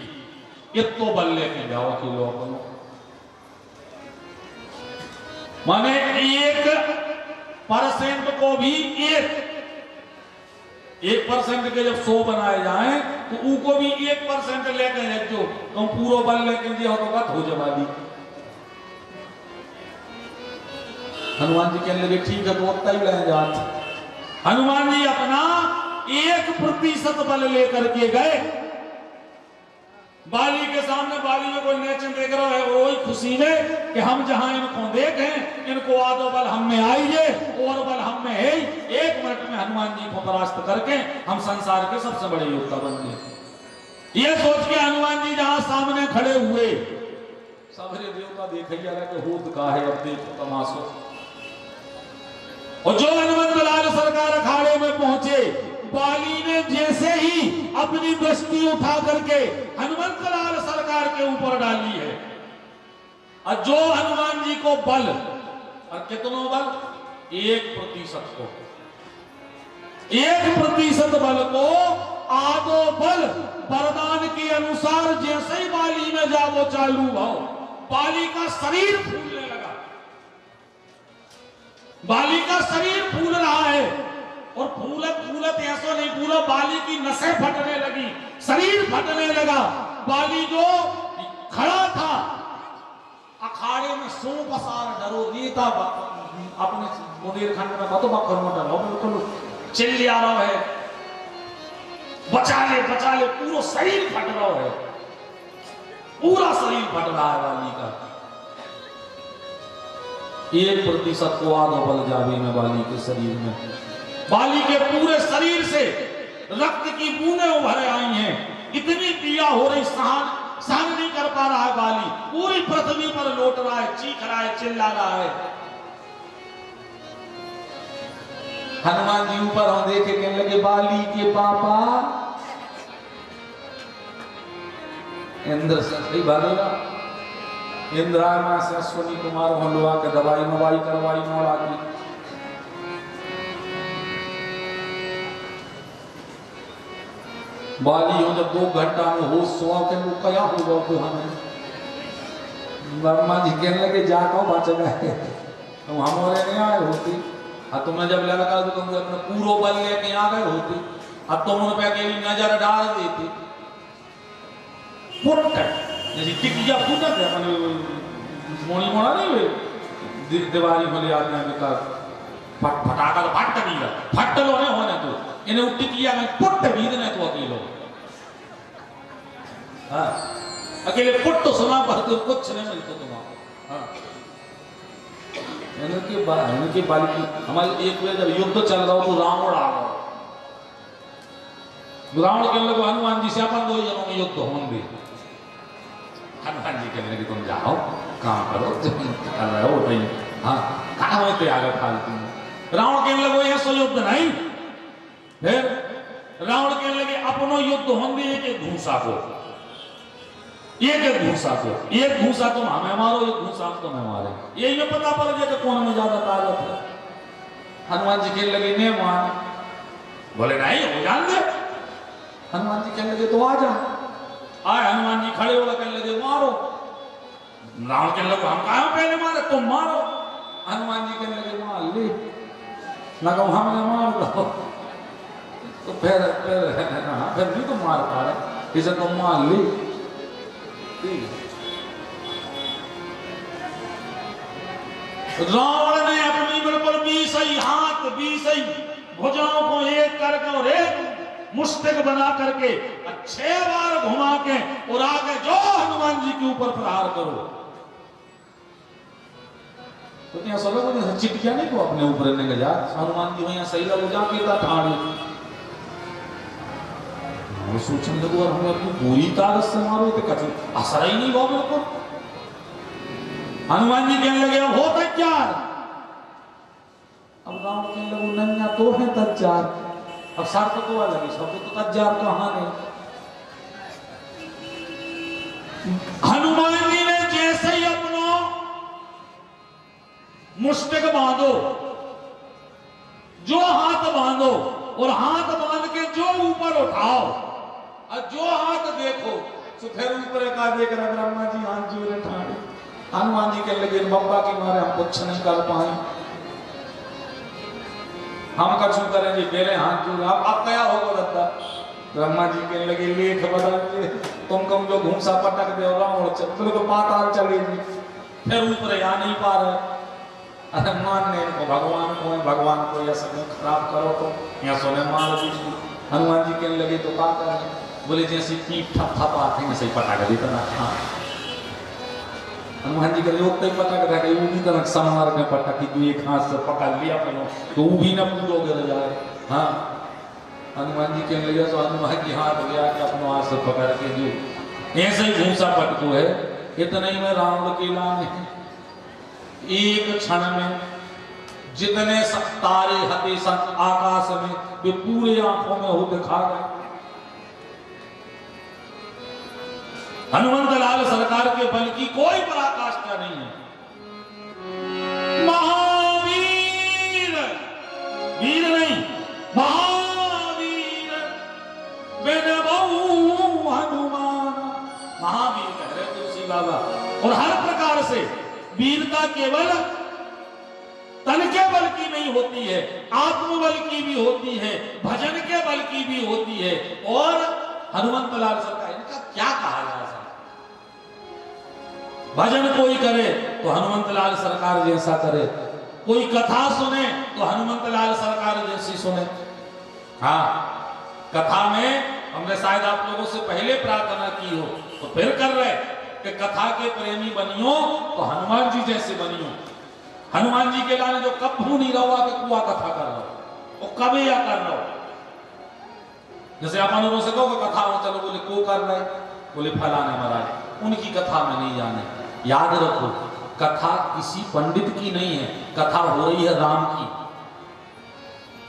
कितो बल लेके जाओ कि लोग माने 1% को भी 1% के जब 100 बनाए जाए तो उनको भी 1% लेके जो तुम पूरा बल लेके दिया तो बात हो जाएगी। हनुमान जी कहने लगे ठीक है तो उतना ही ले जाते। हनुमान जी अपना 1% बल लेकर के गए, बाली के सामने, बाली में कोई नेचन देख रहा है वही खुशी में कि हम जहां इनको देखें इनको आधो बल हम में आइए और बल हम में है, 1 मिनट में हनुमान जी को परास्त करके हम संसार के सबसे बड़े योद्धा बन गए। ये सोच के हनुमान जी जहां सामने खड़े हुए, सारे देवता देखिए कि होत का है, अब देखो तमाशो। और जो हनुमंत लाल सरकार अखाड़े में पहुंचे, बाली ने जैसे ही अपनी दृष्टि उठा करके हनुमंत लाल सरकार के ऊपर डाली है, और जो हनुमान जी को बल, और कितनों बल, 1% को, 1% बल को आधो बल वरदान के अनुसार जैसे ही बाली में जाओ चालू भाव, बाली का शरीर फूलने लगा। बाली का शरीर फूल रहा है, और फूलत फूलत ऐसा नहीं फूला, बाली की नसें फटने लगी, शरीर फटने लगा। बाली जो खड़ा था अखाड़े में, सो पसार डरो नेता अपने बुंदेलखंड में बतो डरो, बिल्कुल चिल्ला रहा है, बचा ले पूरा शरीर फट रहा है, पूरा शरीर फट रहा है बाली का। 1% को आधा बल जावे में बाली के शरीर में, बाली के पूरे शरीर से रक्त की बूंदें उभर आई हैं, इतनी पीड़ा हो रही, सहन नहीं कर पा रहा है बाली, पूरी पृथ्वी पर लौट रहा है, चीख रहा है, चिल्ला रहा है। हनुमान जी ऊपर हम देखे कहने लगे, बाली के पापा इंद्र से भागेगा, इंद्रामा से अश्वनी कुमार हलवा के दवाई मवाई करवाई मोड़ा की। बाली हो जब 2 घंटा में होश सोआ के लोग क्या होगा तो हमें ब्रह्मा जी कहने लगे जाता हूँ बच गए, तुम हमारे नहीं आए होती, अब तुम्हें जब लगा तो तुम अपने पूरा बल लेके आ गए होती, अब तुम उन पे अकेली नजर डाल देती, जैसे टिकिया फूटा थे अपने मोड़ी मोड़ा नहीं हुए, दिवाली को ले आते हैं बेकार, फटाका तो फट नहीं रहा, फट लो नहीं होने तो इन्हें उठी किया मैं पुट भी देने तो अकेले, हाँ अकेले पुट तो सुना पर तो कुछ नहीं मिलता तुम्हारा, हाँ इनके बाल की हमारे एक बार जब युद्ध चल रहा हो तो रावण आ गया, रावण के लोग हनुमान जी से अपन 2 जनों में युद्ध होंगे, हनुमान जी कहने लगे तुम जाओ काम करो कर रहे हो भाई, हाँ कहाँ होते आगे फालतू। रावण कहने लगे ऐसा युद्ध नहीं, फिर रावण कहने लगे अपनो युद्ध होंगे एक घूसा को, एक घूसा तुम हमें मारो, एक घूसा हम तुम्हें मारे, यही में पता पड़ जाए कौन में ज्यादा ताकत है। हनुमान जी कहने लगे नहीं मान, बोले नहीं हो जान दे। हनुमान जी कहने लगे तो आ जा, आए हनुमान जी खड़े हो कहने लगे मारो, रावण कहने लगे हम कहा पहले मारे, तुम मारो। हनुमान जी कहने लगे मार ले, ना कहूँ हमने मार दो, तो फिर भी तो मार पा रहे, इसे तुम मार ले। रावण ने अपनी बिल्कुल 20 हाथ 20 भुजाओं को एक करके और एक मुष्टिक बना करके 6 बार घुमा के और आगे जो हनुमान जी के ऊपर प्रहार करो, तो यहाँ सब चिटिया नहीं को अपने ऊपर रहने जा, हनुमान जी वहां सही लगो जाके ठाड़ी सोचने लगो और हमें अपनी पूरी ताकत से मारो तो कछु असर ही नहीं हुआ बिल्कुल। हनुमान जी कहने लगे हो तैयार, अब रावण कहने लगे नन्या तो है तैयार, अब शर्त तो अलग है, सब तो तैयार कहाँ नहीं। हनुमान जी ने जैसे ही अपना मुष्टिक बांधो, जो हाथ बांधो और हाथ बांध के जो ऊपर उठाओ और जो हाथ देखो तो फिर ऊपर का देख रहा ब्रह्मा जी हाथ जोड़े ठाड़े। हनुमान जी के लगे बप्पा के मारे हम कुछ नहीं कर पाए, हम कछु करें जी पहले हाथ जोड़, आप क्या होगा दत्ता। ब्रह्मा जी के लगे लेख बदल के तुम कम जो घूसा पटक दे रावण चल तो पाताल चले जी, फिर ऊपर आ नहीं पा रहे। अरे मानने इनको भगवान को या सब खराब करो तो यहाँ सोने मार दी। हनुमान जी कहने लगे तो क्या करें, बोले जैसी पीठ थपथपाते हैं सही पटक देता ना। हाँ हनुमान जी का लोग कई पटक रहे वो भी तरह समार में पटक की एक हाथ से पकड़ लिया अपनों तो वो भी ना पूरा गिर जाए। हाँ हनुमान जी कहने लगे तो हनुमान की हाथ गया कि अपनो हाथ से पकड़ के जो ऐसे ही घूसा पटको है। इतना ही में रावण के लाने एक क्षण में जितने तारे हते सन आकाश में वे पूरे आंखों में हो दिखा गए। हनुमंत लाल सरकार के बल की कोई पराकाष्ठा नहीं है। महावीर, वीर नहीं महावीर बिनबऊ हनुमान, महावीर कह रहे तुलसी बाबा। और हर प्रकार से वीरता केवल तन के बल की नहीं होती है, आत्मबल की भी होती है, भजन के बल की भी होती है। और हनुमंत लाल सरकार, इनका क्या कहा जा सकता, भजन कोई करे तो हनुमंत लाल सरकार जैसा करे, कोई कथा सुने तो हनुमंत लाल सरकार जैसी सुने। हाँ, कथा में हमने शायद आप लोगों से पहले प्रार्थना की हो तो फिर कर रहे कि कथा के प्रेमी बनियो तो हनुमान जी जैसे बनियो। हनुमान जी के लाने जो कभू नहीं रहा कि कुआ कथा कर रहा वो कभी या कर रहा। जैसे अपन लोगों से कहो कि कथा हो, चलो बोले को कर रहे, बोले फलाने महाराज, उनकी कथा में नहीं जाने। याद रखो, कथा किसी पंडित की नहीं है, कथा हो रही है राम की।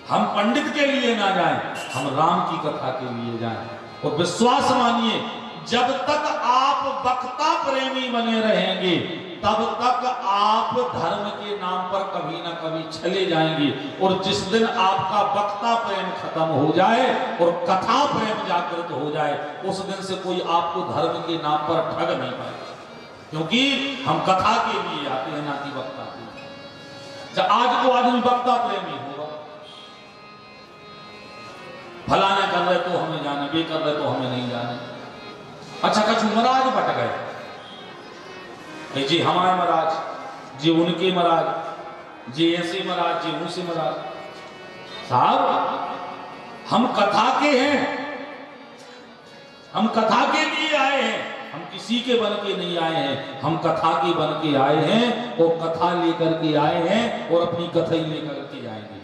हम पंडित के लिए ना जाएं, हम राम की कथा के लिए जाएं। और विश्वास मानिए, जब तक आप वक्ता प्रेमी बने रहेंगे तब तक आप धर्म के नाम पर कभी ना कभी चले जाएंगे। और जिस दिन आपका वक्ता प्रेम खत्म हो जाए और कथा प्रेम जागृत हो जाए, उस दिन से कोई आपको धर्म के नाम पर ठग नहीं पाएगा, क्योंकि हम कथा के लिए आते हैं ना कि वक्ता के लिए। जब आज को आदमी वक्ता प्रेमी होगा, फलाने कर रहे तो हमें जाने, वे कर रहे तो हमें नहीं जाने। अच्छा, कछु महाराज बट गए, जी हमारे महाराज, जी उनके महाराज, जी ऐसे महाराज, जी उनसे महाराज। साहब, हम कथा के हैं, हम कथा के लिए आए हैं, हम किसी के बन के नहीं आए हैं, हम कथा के बन के आए हैं और कथा लेकर के आए हैं और अपनी कथा ही लेकर के जाएंगे।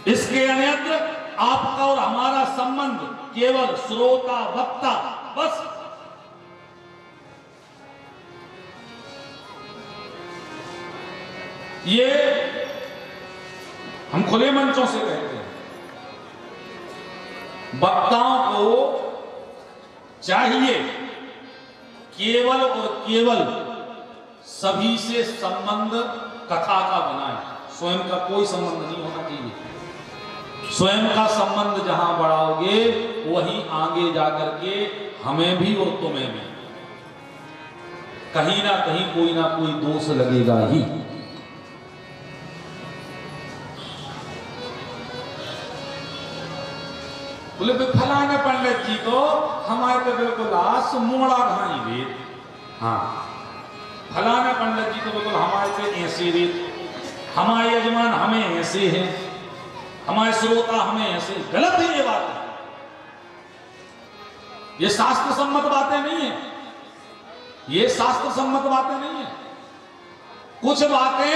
इसके अन्यत्र आपका और हमारा संबंध केवल श्रोता वक्ता, बस। ये हम खुले मंचों से कहते हैं, वक्ताओं को चाहिए केवल और केवल सभी से संबंध कथा का बनाए, स्वयं का कोई संबंध नहीं होना चाहिए। स्वयं का संबंध जहां बढ़ाओगे वहीं आगे जाकर के हमें भी और तुम्हें भी कहीं ना कहीं कोई ना कोई दोष लगेगा ही। बोले फलाने पंडित जी तो हमारे तो बिल्कुल आस मोड़ा घाई वेद। हाँ, फलाने पंडित जी तो बिल्कुल हमारे पे ऐसे रीत, हमारे यजमान हमें ऐसे हैं, हमारे श्रोता हमें ऐसे। गलत है ये बात, ये शास्त्र सम्मत बातें नहीं है, ये शास्त्र सम्मत बातें नहीं है। कुछ बातें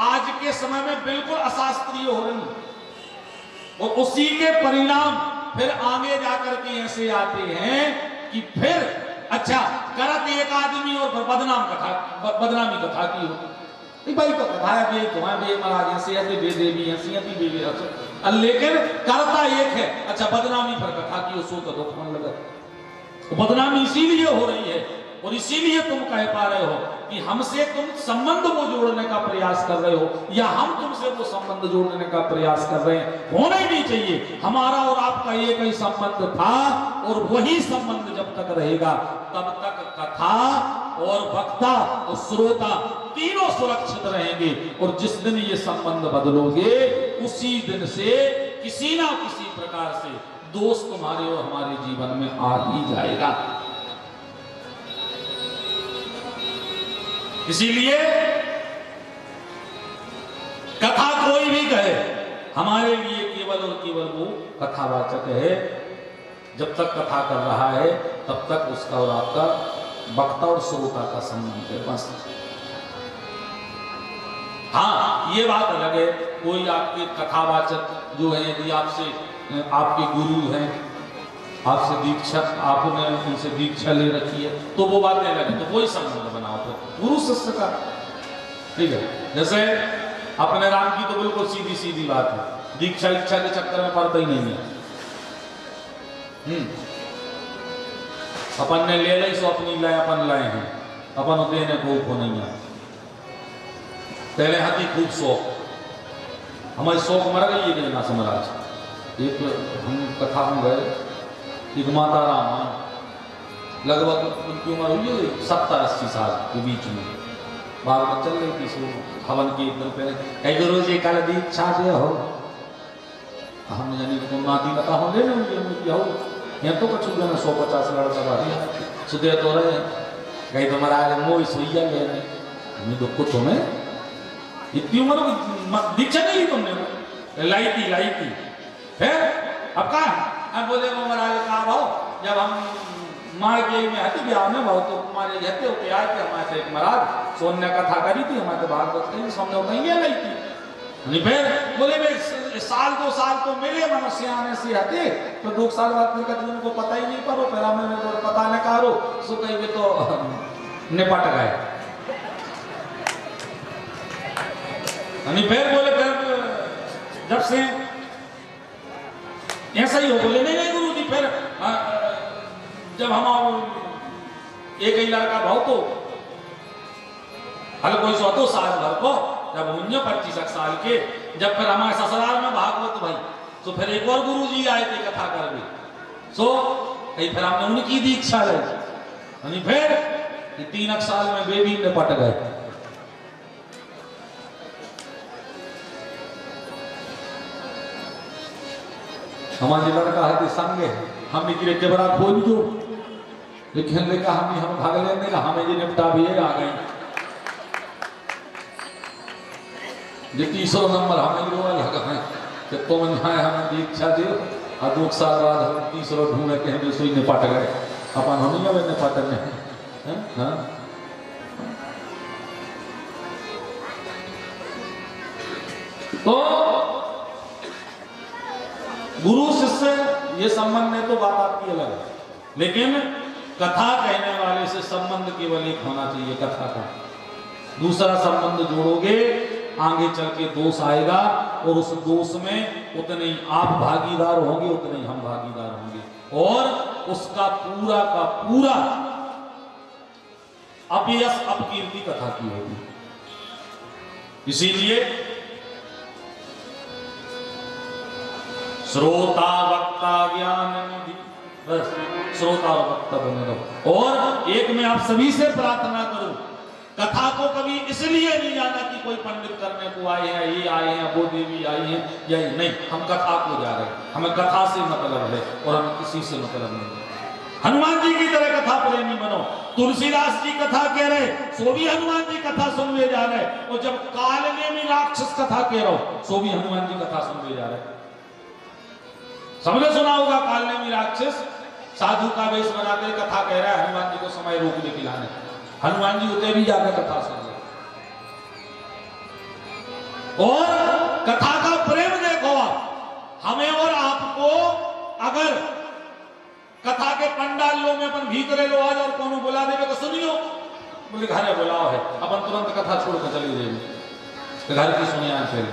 आज के समय में बिल्कुल अशास्त्रीय हो रही हैं और उसी के परिणाम फिर आगे जाकर के ऐसे आते हैं कि फिर अच्छा करत एक आदमी और बदनामी कथा की हो। भाई तो कथा है, बे तुम्हें बे महाराज ऐसे ऐसे बे देवी ऐसी ऐसी बे बे, लेकिन करता एक है। अच्छा, बदनामी पर कथा की हो, सो तो दुख मन लगा। तो बदनामी इसीलिए हो रही है और इसीलिए तुम कह पा रहे हो कि हमसे तुम संबंध वो जोड़ने का प्रयास कर रहे हो या हम तुमसे वो संबंध जोड़ने का प्रयास कर रहे हैं। होना ही नहीं चाहिए। हमारा और आपका एक ही संबंध था और वही संबंध जब तक रहेगा तब तक कथा और वक्ता और श्रोता तीनों सुरक्षित रहेंगे। और जिस दिन ये संबंध बदलोगे उसी दिन से किसी ना किसी प्रकार से दोष तुम्हारे और हमारे जीवन में आ ही जाएगा। इसीलिए कथा कोई भी कहे हमारे लिए केवल और केवल वो कथावाचक है। जब तक कथा कर रहा है तब तक उसका और आपका वक्ता और श्रोता का संबंध है, बस। हाँ, ये बात अलग है, कोई आपके कथावाचक जो है यदि आपसे आपके गुरु हैं, आपसे दीक्षा, आपने उनसे दीक्षा ले रखी है, तो वो बातें अलग है, तो वही संबंध बनाओ तो गुरु शिष्य का, ठीक है। जैसे अपने राम की तो बिल्कुल सीधी सीधी बात है, दीक्षा इच्छा के चक्कर में पड़ता ही नहीं है। अपन ने ले ली सो अपनी लाए, अपन लाए हैं, अपन देने को नहीं है। पहले हाथी खूब शौक, हमारी शौक मर गई है कि ना समराज। एक हम कथा में गए, एक माता राम लगभग उनकी उम्र हुई है 70-80 साल के बीच में, बाल में चल रही थी सो हवन के एकदम पहले गुरु जी कल दीक्षा दे हो, हम जानी तो नाती बता हो ले हो यहाँ तो कछु ना 150 लड़का बाहर सुधे तो रहे कहीं तो महाराज मोई सोइया लेने हमें दुख को तुम्हें इतनी उम्र दीक्षा नहीं ली तुमने, लाई थी फिर अब कहा बोले वो महाराज कहा भाव जब हम मार के में हती ब्याह में भाव तो हमारे हते होते आए थे हमारे एक महाराज सोन्या कथा करी थी हमारे भागवत कहीं सामने होता ही लाई थी। फिर बोले वे 1-2 साल तो मिले मनुष्य आने से हते तो 2 साल बाद फिर कहते उनको पता ही नहीं पड़ो फिर हमें तो पता न करो सो कहीं वे तो निपट गए। फिर बोले फिर जब से ऐसा ही हो, बोले नहीं गुरु जी फिर जब हम एक ही लड़का भाव तो हल कोई 100 साल भर को जब 25 साल के जब फिर हमारे ससुराल में भागवत भाई तो फिर एक और गुरु जी आए थे कथा कर भी सो फिर हमने उनकी दीक्षा ली। फिर 3 साल में बेबी ने पट गए। हमारे लड़का है संगे हम गिरे के बड़ा खोल दो लेकिन लेका हम भाग लेने का हमें ये निपटा भी आ गए ये 300 नंबर हमें रोल है कि तुम हमें दीक्षा दे और 2 साल बाद हम 300 ढूंढे के हमें सोई निपट गए अपन हम नहीं निपट में तो गुरु शिष्य ये संबंध है तो बात आपकी अलग है, लेकिन कथा कहने वाले से संबंध केवल एक होना चाहिए कथा का। दूसरा संबंध जोड़ोगे आगे चल के दोष आएगा और उस दोष में उतने ही आप भागीदार होंगे उतने ही हम भागीदार होंगे और उसका पूरा का पूरा अपयश अपकीर्ति कथा की होगी। इसीलिए श्रोता वक्ता ज्ञान निधि, बस श्रोता और वक्ता बने रहो। और एक में आप सभी से प्रार्थना करो कथा को कभी इसलिए नहीं जाना कि कोई पंडित करने को आए हैं, ये आए हैं, वो देवी आई हैं, या नहीं, हम कथा को जा रहे हैं, हमें कथा से मतलब है और हमें किसी से मतलब नहीं। हनुमान जी की तरह कथा प्रेमी बनो। तुलसीदास जी कथा कह रहे सो भी हनुमान जी कथा सुनवे जा रहे, और जब काल ने भी राक्षस कथा कह रहो सो भी हनुमान जी कथा सुनवे जा रहे। सबने सुना होगा काल ने भी राक्षस साधु का वेश बनाकर कथा कह रहा है हनुमान जी को समय रोकने के लाने, हनुमान जी उतने भी जाकर कथा सुन रहे। और कथा का प्रेम देखो आप, हमें और आपको अगर कथा के पंडालों में अपन भीतरे लो आज और कोनो बुला देवे तो सुनियो, बोले घर बुलाओ है, अपन तुरंत कथा छोड़कर चली जाएगी घर की सुनिया पहले।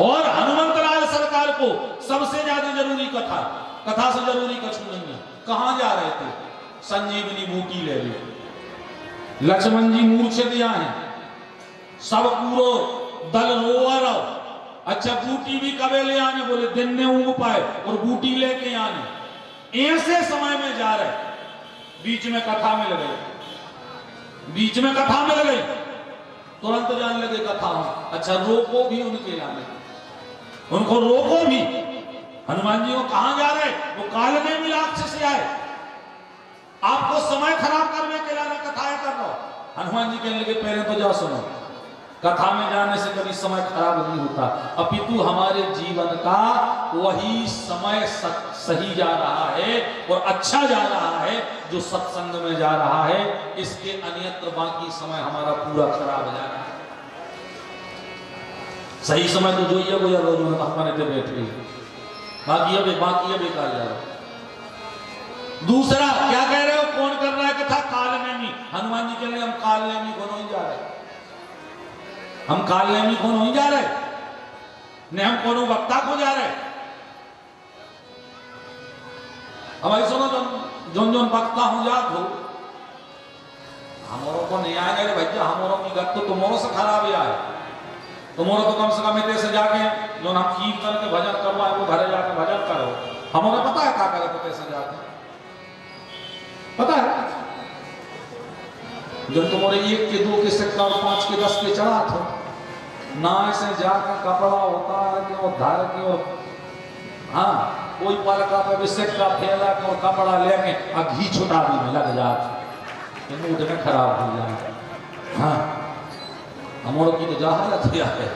और हनुमंतलाल सरकार को सबसे ज्यादा जरूरी कथा, कथा से जरूरी कुछ नहीं है। कहां जा रहे थे? संजीवनी बूटी ले ली, लक्ष्मण जी मूर्छित हैं, सब पूरो दल रोआ रहो। अच्छा बूटी भी कबे ले आने, बोले दिन ने ऊँग पाए और बूटी लेके आने। ऐसे समय में जा रहे, बीच में कथा मिल गई, बीच में कथा मिल गई, तुरंत जान लगे कथा हो। अच्छा रोको भी उनके लाने, उनको रोको भी। हनुमान जी को कहां जा रहे? वो काल में भी राक्षस से आए, आपको समय खराब करने के लाने कथाएं कर रहा हो। हनुमान जी कहने लगे पहले तो जाओ सुनो, कथा में जाने से कभी समय खराब नहीं होता, अपितु हमारे जीवन का वही समय सही जा रहा है और अच्छा जा रहा है जो सत्संग में जा रहा है। इसके अन्यत्र बाकी समय हमारा पूरा खराब जा रहा है। सही समय तो जो ये वो यार रोज में अपने ते बैठे बाकी अब एक आ जाओ। दूसरा क्या कह रहे हो, कौन कर रहा है कथा? कालनेमी। हनुमान जी के लिए हम कालनेमी को नहीं जा रहे, हम कालनेमी को नहीं जा रहे, ने हम कोनो वक्ता को जा रहे। हमारी सुनो जो जो वक्ता हो जात हो, हमारों को नहीं आएगा रे भैया, हमारों की गत तो तुम्हारों से खराब ही आए। तुम्हारों तो कम से कम इतने से जाके जो हम कीर्तन के भजन करवाए वो घरे जाके भजन करो। हमारे पता है क्या करे तो से जाके पता है जो तुम्हारे 1 के 2 के सिक्का और 5 के 10 के चढ़ा था ना, ऐसे जाकर कपड़ा होता है कि वो धार के वो हाँ कोई पल का पे भी सिक्का फैला के और कपड़ा लेके घी छुटाने में लग जाते, मूड में खराब हो जाए। हाँ हमारों की तो जहालत किया है।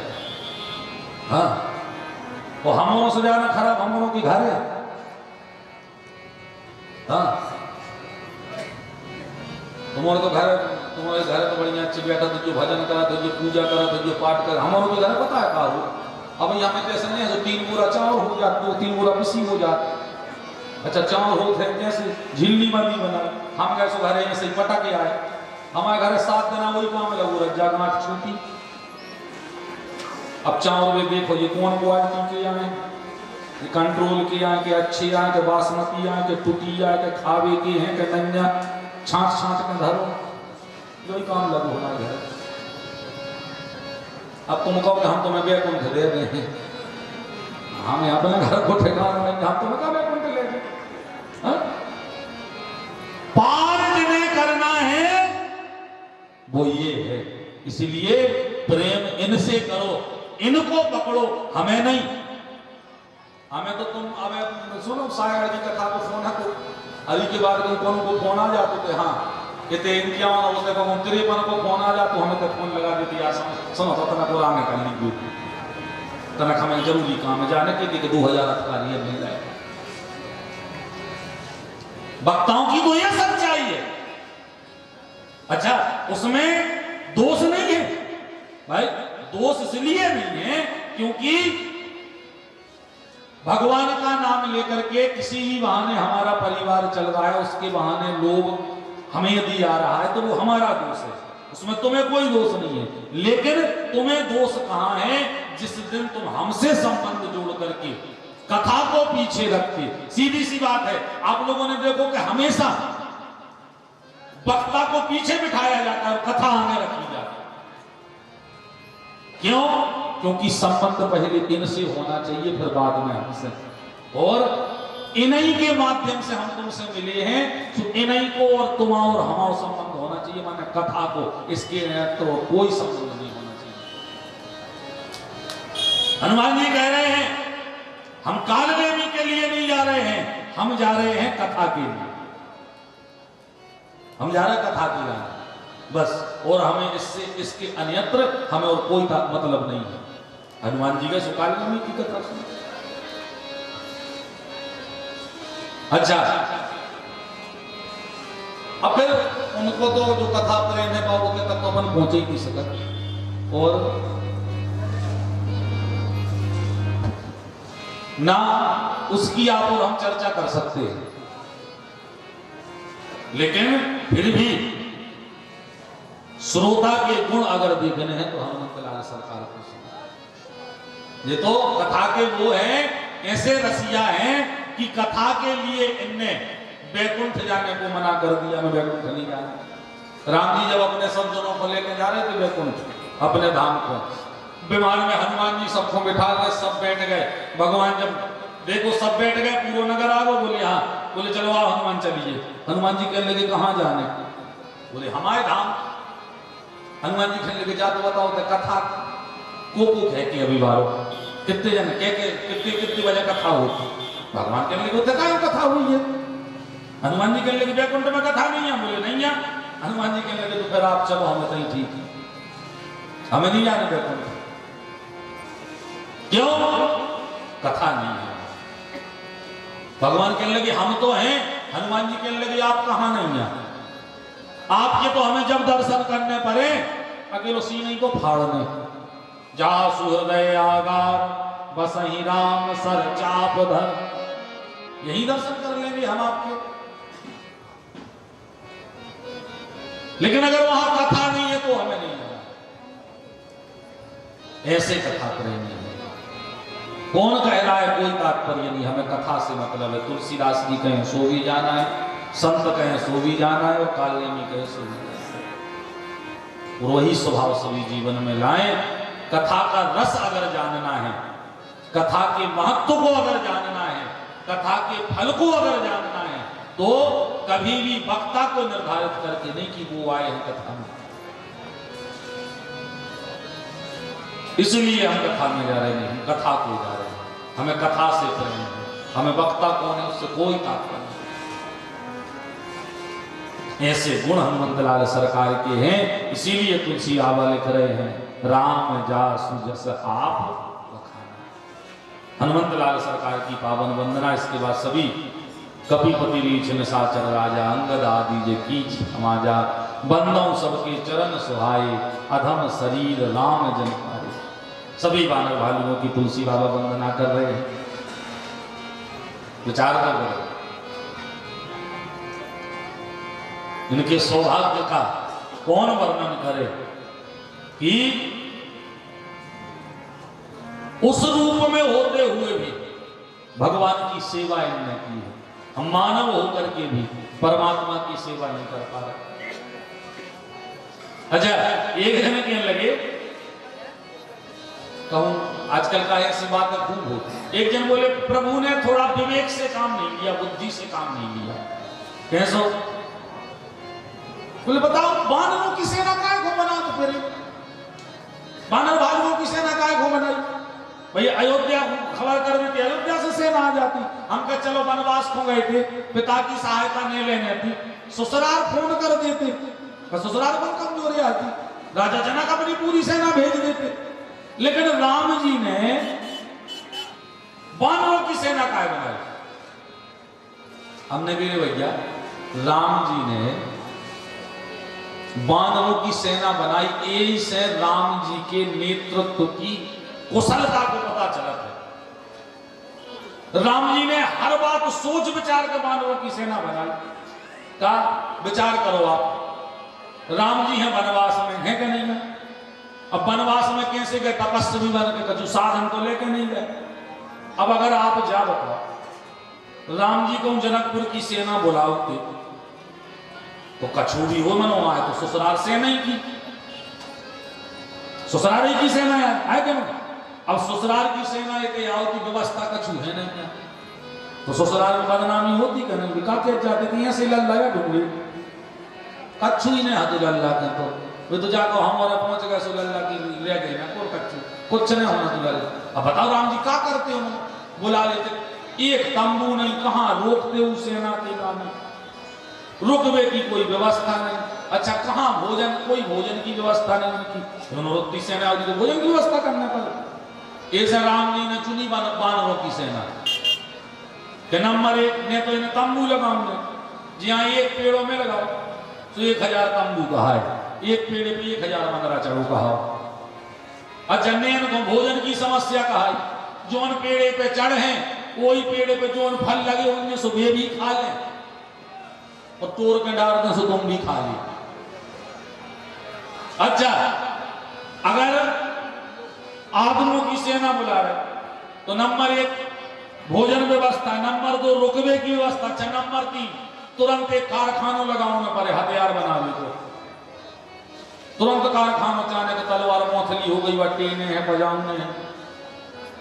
हाँ तो हमारों से ज्यादा खराब हमारों की घर है। हाँ तुम्हारे तो घर, तुम्हारे घर तो बढ़िया अच्छी बैठा तो जो भजन करा तो जो पूजा करा तो जो पाठ करा। हमारों के घर पता है का हो, अब यहाँ में कैसे नहीं है जो 3 बोरा चावल हो जाते, 2-3 बोरा पिसी हो जाते। अच्छा चावल होते हैं जैसे झिल्ली बंदी बना, हम गए सो घरे ऐसे ही पटा के आए। हमारे घर 7 दिन वही काम लगो रज्जा गांठ छूटी। अब चावल में देखो ये कौन क्वालिटी के आए, कंट्रोल के आए के अच्छे आए के बासमती आए के टूटी आए के खावे के हैं के नन्या छांट के धरो, यही काम लगो हमारे घर। अब तुम कहो कि हम तुम्हें बैकुंठ दे रहे हैं, हम अपने घर को ठिकाना नहीं, हम तुम्हें क्या बैकुंठ ले दें? पार जिन्हें करना है वो ये है, इसीलिए प्रेम इनसे करो, इनको पकड़ो, हमें नहीं। हमें तो तुम अब सुनो सागर की कथा को फोन है तो अली के बाद कौन को फोन आ जाते थे। हाँ कहते इनकिया होते 53 को फोन आ जाते, हमें तो फोन लगा देती यार सुनो तो तना को आगे कर लीजिए, तना हमें जरूरी काम है जाने के 2000 अधिकारी मिल जाए। वक्ताओं की तो यह सच्चाई है। अच्छा उसमें दोष नहीं है भाई, दोष इसलिए नहीं है क्योंकि भगवान का नाम लेकर के किसी भी बहाने हमारा परिवार चल रहा है, उसके बहाने लोग हमें यदि आ रहा है तो वो हमारा दोष है, उसमें तुम्हें कोई दोष नहीं है। लेकिन तुम्हें दोष कहां है? जिस दिन तुम हमसे संबंध जोड़ करके कथा को पीछे रखते। सीधी सी बात है, आप लोगों ने देखो कि हमेशा वक्ता को पीछे बिठाया जाता है और कथा आगे रखी जाती है। क्यों? क्योंकि संबंध पहले इनसे होना चाहिए फिर बाद में हमसे, और इन्हीं के माध्यम से हम तुमसे मिले हैं, तो इन्हीं को और तुम्हारा और हमारा संबंध होना चाहिए, माने कथा को, इसके तो कोई संबंध नहीं होना चाहिए। हनुमान जी कह रहे हैं हम कालनेमी के लिए नहीं जा रहे हैं, हम जा रहे हैं कथा के लिए, हम जा रहे हैं कथा के लिए बस, और हमें इससे इसके अन्यत्र हमें और कोई मतलब नहीं है। हनुमान जी का कालनेमी की कथा सुन। अच्छा अब फिर उनको तो जो कथा प्रेम है बाबू के तक तो अपन पहुंच ही नहीं सकते, और ना उसकी आप और हम चर्चा कर सकते हैं, लेकिन फिर भी श्रोता के गुण अगर देखने हैं तो हनुमंतलाल सरकार को सुना। ये तो कथा के वो हैं, ऐसे रसिया हैं कि कथा के लिए इनने बैकुंठ जाने को मना कर दिया, मैं बैकुंठ नहीं जाना। राम जी जब अपने सब जनों को लेकर जा रहे थे बैकुंठ अपने धाम को, विमान में हनुमान जी सबको बिठा के सब बैठ गए। भगवान जब देखो सब बैठ गए, पूरा नगर आ गए, बोले हाँ, बोले चलो आओ हनुमान चलिए। हनुमान जी कहने लगे कहाँ जाने? बोले हमारे धाम। हनुमान जी कहने लगे जा तो बताओ तो कथा को कह के अभी बारो कितने जन कितनी बजे कथा हो? भगवान कहने लगे होते क्या कथा हुई है? हनुमान जी कहने लगे बैकुंठ में कथा नहीं है। बोले नहीं है। हनुमान जी कहने लगे तो फिर आप चलो, हमें कहीं ठीक है, हमें नहीं जाने बैकुंठ। क्यों? कथा नहीं है। भगवान कहने लगे हम तो हैं। हनुमान जी कहने लगे आप कहां नहीं हैं? आपके तो हमें जब दर्शन करने पड़े अकेलो सीने को फाड़ने, जासु हृदय आगार बसहि राम सर चाप धर। यही दर्शन कर लेंगे हम आपके। लेकिन अगर वहां कथा नहीं है तो हमें नहीं आना। ऐसे कथा प्रेमी है। कौन कह रहा है कोई तात्पर्य नहीं, हमें कथा से मतलब है। तुलसीदास जी कहें सो भी जाना है, संत कहें सो भी जाना है, और कालनेमी कहें सो भी जाना है। और वही स्वभाव सभी जीवन में लाएं। कथा का रस अगर जानना है, कथा के महत्व को अगर जानना है, कथा के फल को अगर जानना है, तो कभी भी वक्ता को निर्धारित करके नहीं कि वो आए हैं कथा में। इसलिए हम कथा में जा रहे नहीं, हम कथा को जा रहे हैं। हमें कथा से प्रेम है, हमें वक्ता कौन है उससे कोई तात्पर्य नहीं। ऐसे गुण हनुमंतलाल सरकार के हैं। इसीलिए तुलसी आवा लिख रहे हैं, राम जासु जस आप बखाना। हनुमंतलाल सरकार की पावन वंदना। इसके बाद सभी कपिपति रीछ निशाचर राजा अंगद आदि जे कीच समाजा बंदों सबके चरण सुहाए अधम शरीर राम जन पाए। सभी वानर भालुओं की तुलसी बाबा वंदना कर रहे हैं। विचार कर रहे हैं इनके सौभाग्य का कौन वर्णन करे कि उस रूप में होते हुए भी भगवान की सेवा इनने की है। हम मानव होकर के भी परमात्मा की सेवा नहीं कर पा रहे। अच्छा, एक जन कहने लगे, कहूं आजकल का ऐसी बात खूब होती। एक जन बोले प्रभु ने थोड़ा विवेक से काम नहीं लिया, बुद्धि से काम नहीं लिया। कैसो? बोले बताओ, वानरों की सेना काय को बना? तो फिर वानर भालुओं की सेना काय को बनाई? भाई अयोध्या खबर कर देती, अयोध्या से सेना आ जाती। हम कह चलो वनवास खो गए थे, पिता की सहायता नहीं लेने थी, ससुराल फोन कर देते, ससुराल पर कमजोरी आती, राजा जनक अपनी पूरी सेना भेज देते। लेकिन राम जी ने वानरों की सेना काय बनाई? हमने भी भैया राम जी ने वानरों की सेना बनाई। यही से राम जी के नेतृत्व की कुशलता को पता चला था। राम जी ने हर बात सोच विचार के वानरों की सेना बनाई। का विचार करो आप, राम जी हैं वनवास में, है कि नहीं है? अब वनवास में कैसे गए? तपस्वी बन के, कछु साधन तो लेके नहीं गए। अब अगर आप जा बताओ राम जी को जनकपुर की सेना बुलाओगे तो कछु भी हो मनो आए तो ससुराल सेना ही की, ससुराल ही की सेना है क्या? अब ससुराल की सेना एक आओ की व्यवस्था कछु है नहीं क्या? तो ससुराल में बदनामी होती क्या नहीं? विका के जाते कि यहाँ से लल्ला या ढूंढे कछु ही नहीं हाथ लल्ला के तो वे तो जाकर हमारा पहुंच गए सो लल्ला की ले गई ना कोई कछु कुछ नहीं होना तो लल्ला। अब बताओ राम जी क्या करते हो? बुला लेते, एक तंबू नहीं, कहाँ रोकते उस सेना के गाने, रुकवे की कोई व्यवस्था नहीं। अच्छा, कहाँ भोजन, कोई भोजन की व्यवस्था नहीं उनकी। उन्होंने सेना तो भोजन की व्यवस्था करना पड़े। ऐसा राम जी ने चुनी वानरों की सेना के नंबर 1 ने तो इन्हें तंबू लगाऊंगे, जहां एक पेड़ों में लगाओ तो 1000 तंबू कहा है, एक पेड़ पे 1000 मंदरा चढ़ो कहा। अच्छा, ने इनको भोजन की समस्या कहा है, जोन पेड़े पे चढ़ हैं वही पेड़े पे जोन फल लगे उनमें से वे भी खा लें और तोड़ के डाल दें सो तुम भी खा ले। अच्छा, अगर आदमियों की सेना बुला रहे तो नंबर 1 भोजन व्यवस्था, नंबर 2 रुकवे की व्यवस्था, अच्छा नंबर 3 तुरंत एक कारखानों लगाने पड़े, हथियार बना ले तो तुरंत कारखानों चाहने के तलवार मोथली हो गई, टेने हैं, पजामे हैं,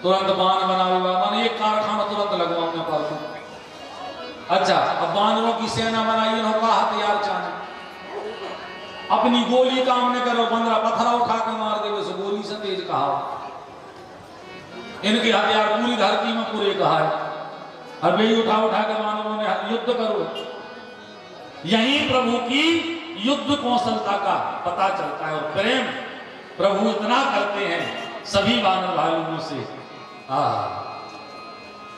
तुरंत बाण बना हुआ, एक कारखाना तुरंत लगवाने पड़ता। अच्छा, अब वानरों की सेना बनाई का हथियार चाहने, अपनी गोली काम न करो, 15 पत्थरा उठा के मार दे, वैसे गोली से तेज कहा। इनके हथियार पूरी धरती में पूरे कहा है, और वे उठा उठा के वानरों ने युद्ध करो। यही प्रभु की युद्ध कौशलता का पता चलता है। और प्रेम प्रभु इतना करते हैं सभी वानर भालुओं से।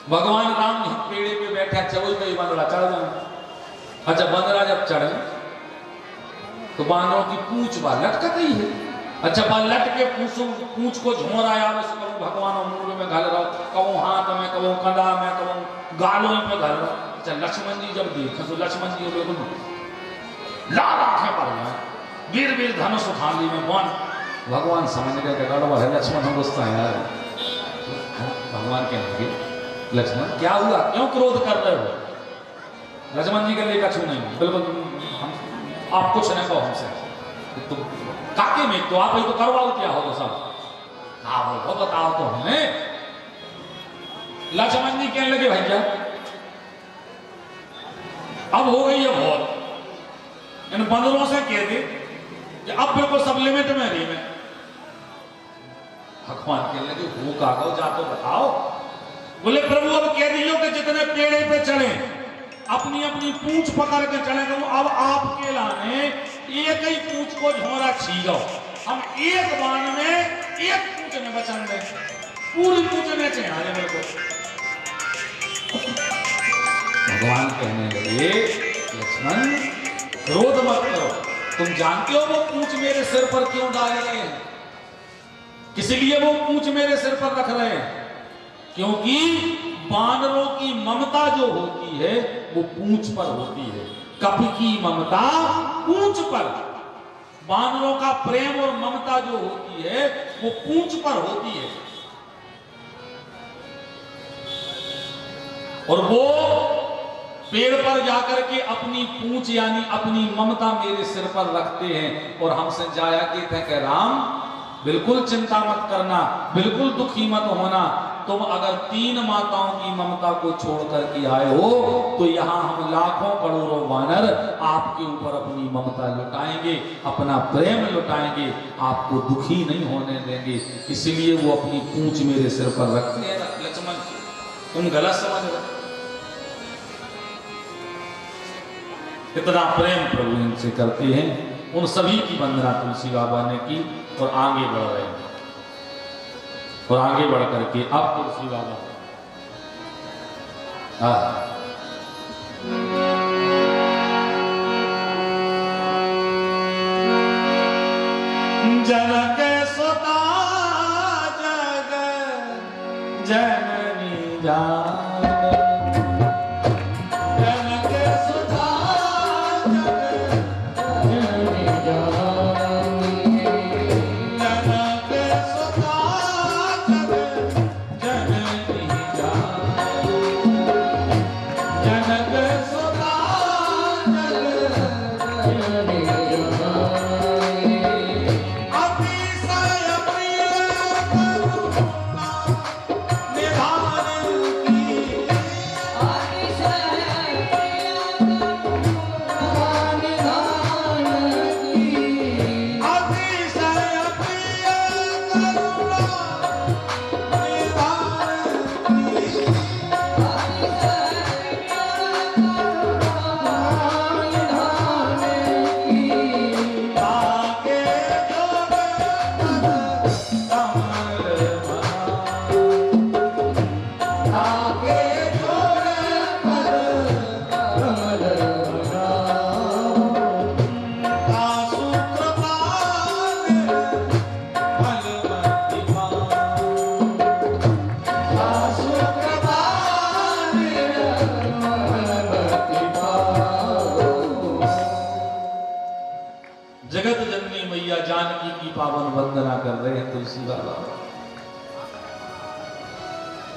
भगवान राम पेड़े पे बैठा, चलो गई बंदरा चढ़ जाए। अच्छा, बंदरा जब चढ़े तो बानरों की पूंछ बाल लटकत ही है, अच्छा पलट के पूछ को झोर आया बस कहूँ भगवान मुंह में घल रहा कहूँ हाथ में कहूँ कंधा में कहूँ गालों पे घल रहा। अच्छा लक्ष्मण जी जब देखे तो लक्ष्मण जी बिल्कुल लाल आंखें पड़ गए, वीर वीर धनुष उठा ली में बन। भगवान समझ गए कि गड़बड़ है, लक्ष्मण हम गुस्सा है यार। भगवान कहने लगे लक्ष्मण क्या हुआ, क्यों क्रोध कर रहे हो? लक्ष्मण जी के लिए कछु नहीं, बिल्कुल हम आप कुछ नहीं कहो हमसे, तो काके में तो आप ही तो करवाओ क्या हो तो सब हाँ हो बताओ तो हमें। लक्ष्मण जी कहने लगे भैया अब हो गई है बहुत, इन बंदरों से कह दे कि अब बिल्कुल सब लिमिट में रही में। भगवान कहने लगे वो कागो जा तो बताओ। बोले प्रभु अब कह दियो कि जितने पेड़े पे चढ़े अपनी अपनी पूंछ पकड़ के चले गए, अब आपके लाने एक ही पूंछ को झोरा छीगो, हम एक बाण में एक पूंछ में बचन दे, पूरी पूंछ में चढ़ाने मेरे को। भगवान कहने लगे लक्ष्मण क्रोध मत करो, तुम जानते हो वो पूंछ मेरे सिर पर क्यों डाल रहे हैं, किस लिए वो पूंछ मेरे सिर पर रख रहे हैं? क्योंकि बानरों की ममता जो होती है वो पूंछ पर होती है, कपि की ममता पूंछ पर। बानरों का प्रेम और ममता जो होती है वो पूंछ पर होती है, और वो पेड़ पर जाकर के अपनी पूंछ यानी अपनी ममता मेरे सिर पर रखते हैं और हमसे जाया कहते हैं कि राम बिल्कुल चिंता मत करना, बिल्कुल दुखी मत होना, तुम अगर 3 माताओं की ममता को छोड़ करके आए हो तो यहाँ हम लाखों करोड़ों वानर आपके ऊपर अपनी ममता लुटाएंगे, अपना प्रेम लुटाएंगे, आपको दुखी नहीं होने देंगे, इसलिए वो अपनी पूंछ मेरे सिर पर रखते हैं। लक्ष्मण तुम गलत समझ रहे, इतना प्रेम प्रभु इनसे करते हैं। उन सभी की वंदना तुलसी बाबा ने की और आगे बढ़ रहे हैं, और आगे बढ़ करके अब तुलसी बाबा जनक सुता जग जननी जान, जनक सुता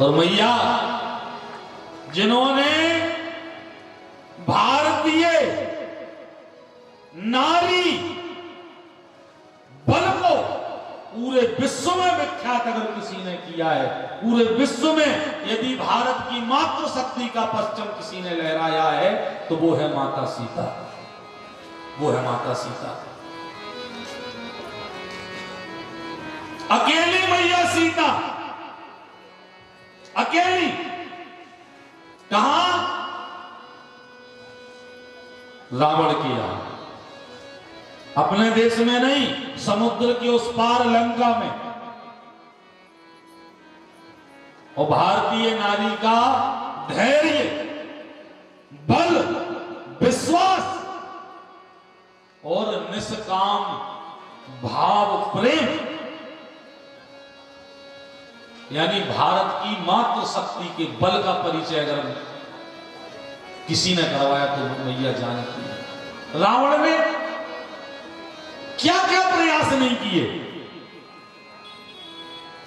और मैया जिन्होंने भारतीय नारी बल को पूरे विश्व में विख्यात अगर किसी ने किया है, पूरे विश्व में यदि भारत की मातृ शक्ति का परचम किसी ने लहराया है तो वो है माता सीता, वो है माता सीता। अकेली मैया सीता, अकेली, कहां? रावण की आग, अपने देश में नहीं, समुद्र के उस पार लंका में। और भारतीय नारी का धैर्य, बल, विश्वास और निष्काम भाव प्रेम, यानी भारत की मातृ शक्ति के बल का परिचय अगर किसी ने करवाया तो वो मैया जानकी है। रावण ने क्या क्या प्रयास नहीं किए,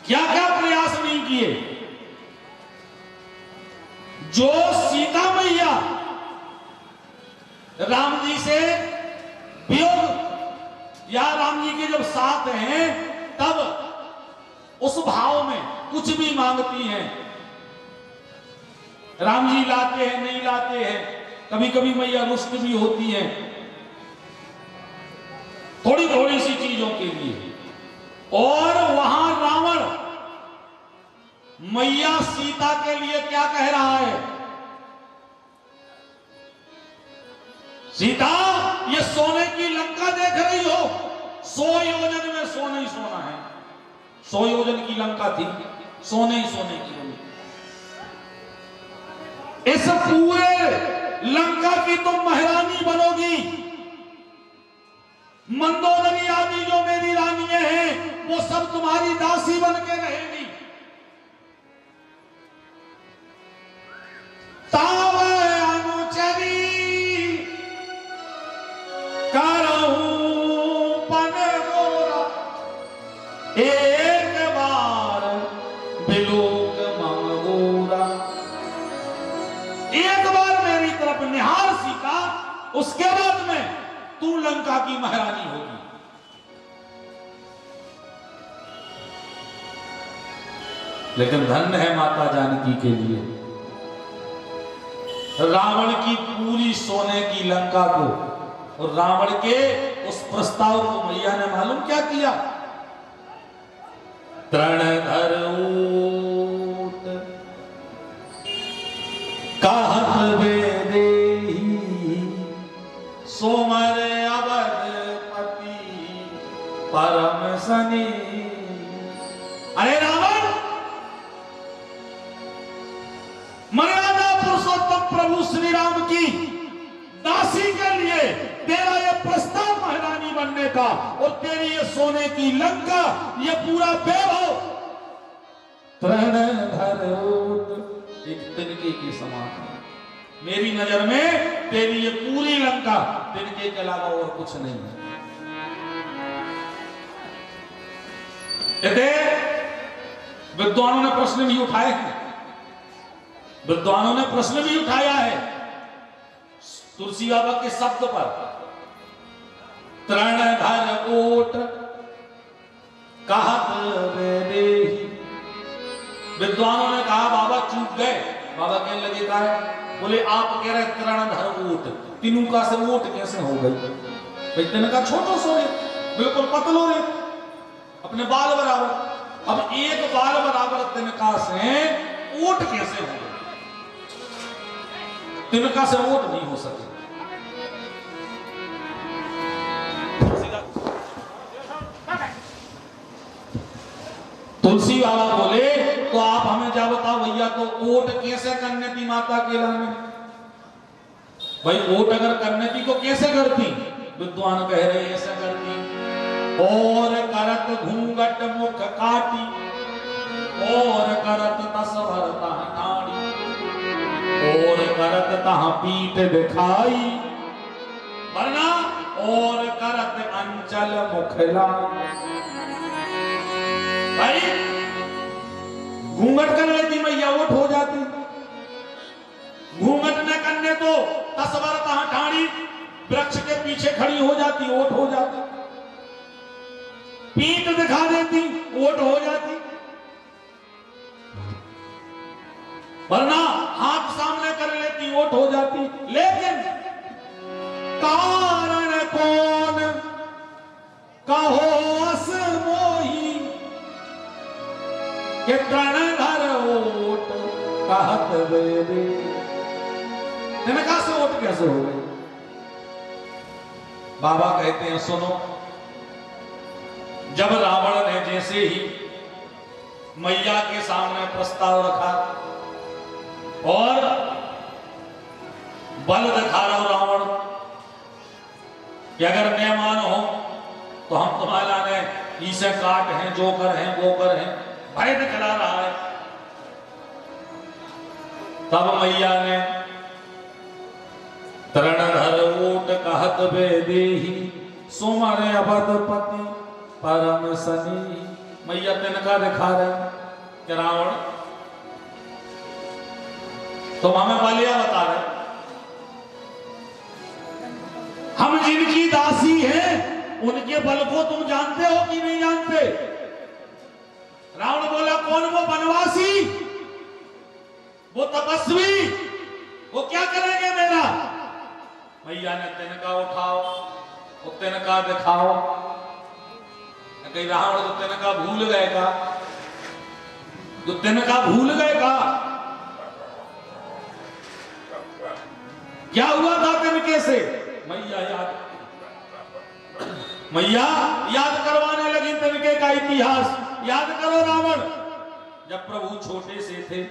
क्या क्या प्रयास नहीं किए, जो सीता मैया राम जी से वियोग या राम जी के जब साथ हैं तब उस भाव में कुछ भी मांगती हैं, राम जी लाते हैं नहीं लाते हैं, कभी कभी मैया रुष्ट भी होती हैं थोड़ी थोड़ी सी चीजों के लिए। और वहां रावण मैया सीता के लिए क्या कह रहा है, सीता ये सोने की लंका देख रही हो, 100 योजन में सोना ही सोना है, 100 योजन की लंका थी, सोने ही सोने की बनी। इस पूरे लंका की तुम महारानी बनोगी, मंदोदरी आदि जो मेरी रानियां हैं वो सब तुम्हारी दासी बन के रहेगी। ताव अनुचरी करहूं पन मोरा, एक बार बिलोक मंगोरा। एक बार मेरी तरफ निहार सीता, उसके बाद में तू लंका की महारानी होगी। लेकिन धन्य है माता जानकी के लिए, रावण की पूरी सोने की लंका को और रावण के उस प्रस्ताव को मैया ने मालूम क्या किया, तृणधर ऊट कहत वेदेही, सोमर अवधपति परम सनी। अरे रावण, मर्यादा पुरुषोत्तम प्रभु श्री राम की दासी के लिए तेरा ये प्रस्ताव महारानी बनने का और तेरी ये सोने की लंका, ये पूरा वैभव तृणधर ऊट एक तिनके के समान है। मेरी नजर में तेरी ये पूरी लंका तिनके के अलावा और कुछ नहीं है। विद्वानों ने प्रश्न भी उठाए हैं, विद्वानों ने प्रश्न भी उठाया है तुलसी बाबा के शब्द पर, तृणधर ऊट कहत वेदेही। विद्वानों ने कहा बाबा चूक गए, बाबा कहने लगे का है, बोले आप कह रहे तृणधर ऊट, तिनुका से ऊट कैसे हो गई, भाई तिनका छोटो सो रे, बिल्कुल पतलो रे, अपने बाल बराबर, अब एक बाल बराबर तिनका से ऊट कैसे हो गई, तिनका से ऊट नहीं हो सके। तुलसी बाबा बोले तो आप हमें क्या बताओ भैया, तो ओट कैसे करने थी माता के लाने, भाई ओट अगर करने थी तो कैसे करती, विद्वान कह रहे ऐसे करती, और करत घूंघट मुख काटी, और करत तस्वर तह नाड़ी, और करत तह पीठ दिखाई, वरना और करत अंचल मुखलाई। भाई घूंघट कर लेती मैया ओट हो जाती, घूंघट न करने तो तस्वर तह ठाड़ी, वृक्ष के पीछे खड़ी हो जाती, ओट हो जाती, पीठ दिखा देती, ओट हो जाती, वरना हाथ सामने कर लेती, ओट हो जाती। लेकिन कारण कौन कहो अस मोही, के तृणधर ऊट कहत वेदे। तिनका से ऊट कैसे हो गई, बाबा कहते हैं सुनो, जब रावण ने जैसे ही मैया के सामने प्रस्ताव रखा और बल दिखा रहा रावण कि अगर मेहमान हो तो हम तुम्हारे लाने इसे काट हैं, जोकर हैं, गोकर हैं, भय दिखला रहा है। तब मैया ने तरणधर ओट कहत बेदेही सुमर अवधपति परम सनी। मैया तिनका दिखा रहे कि रावण तुम हमें बलिया बता रहे, हम जिनकी दासी हैं उनके बल को तुम जानते हो कि नहीं जानते? रावण बोला कौन? वो बनवासी, वो तपस्वी, वो क्या करेंगे मेरा? मैया ने तिनका उठाओ, वो तिनका दिखाओ। कहीं रावण तो तिनका भूल गए का, जो तिनका भूल गए का। क्या हुआ था तिनके से? मैया याद करवाने लगी तिनके का इतिहास। याद करो रावण, जब प्रभु छोटे से थे,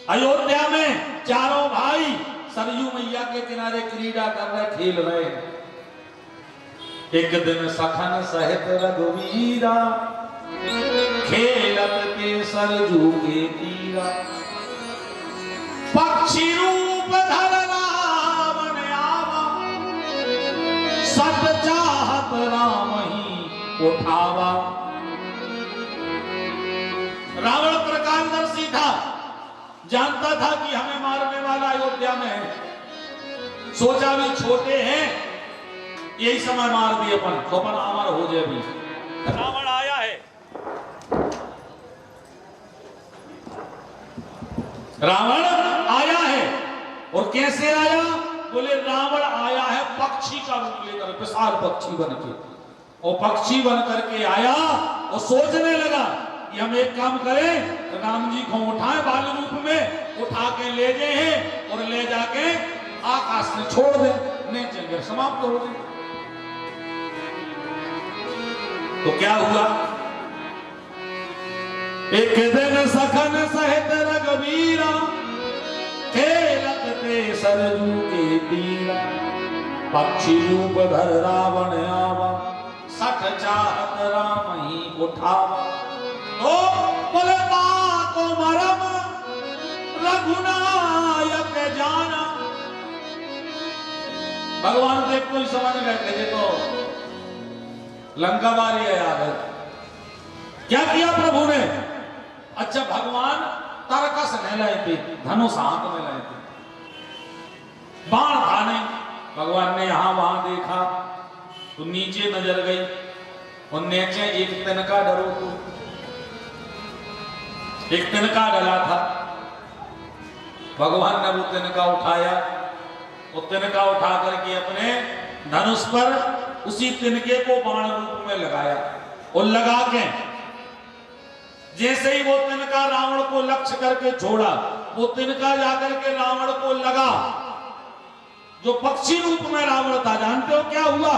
अयोध्या में चारों भाई सरयू मैया के किनारे क्रीड़ा कर रहे, खेल रहे। एक दिन सखन सहित रघुवीरा खेलत के सरजू के तीरा। पक्षी रूप धर रावण आवा, सत चाहत राम ही उठावा। रावण प्रकांडदर्शी था, जानता था कि हमें मारने वाला अयोध्या में है। सोचा भी छोटे हैं, यही समय मार दिए अपन, तो अपन अमर हो जाए भी। रावण आया है, रावण आया है। और कैसे आया? बोले रावण आया है पक्षी का रूप लेकर, विशाल पक्षी बन के। और पक्षी बन करके आया और सोचने लगा कि हम एक काम करें, राम जी को उठाएं, बाल रूप में उठा के ले जाए और ले जाके आकाश में छोड़ दे, नेचर समाप्त हो जाए। तो क्या हुआ? एक दिन सखन सहित रघुवीरा खेलत ते सरजू के तीरा। पक्षी रूप धर रावण आवा, सठ चाहत राम ही उठावा। तो बोलता को मरम रघुनायक जाना। भगवान देख कोई समझ गए, तो लंका मारी है याद है। क्या किया प्रभु ने? अच्छा, भगवान तरकस नहीं लाए थे, धनुष हाथ में लाए थे, बाण था नहीं। भगवान ने यहां वहां देखा तो नीचे नजर गई, और नीचे एक तिनका डरो तो एक तिनका डला था। भगवान ने वो तिनका उठाया, वो तिनका उठा करके अपने धनुष पर उसी तिनके को बाण रूप में लगाया। और लगा के जैसे ही वो तिनका रावण को लक्ष्य करके छोड़ा, वो तिनका जाकर के रावण को लगा। जो पक्षी रूप में रावण था, जानते हो क्या हुआ?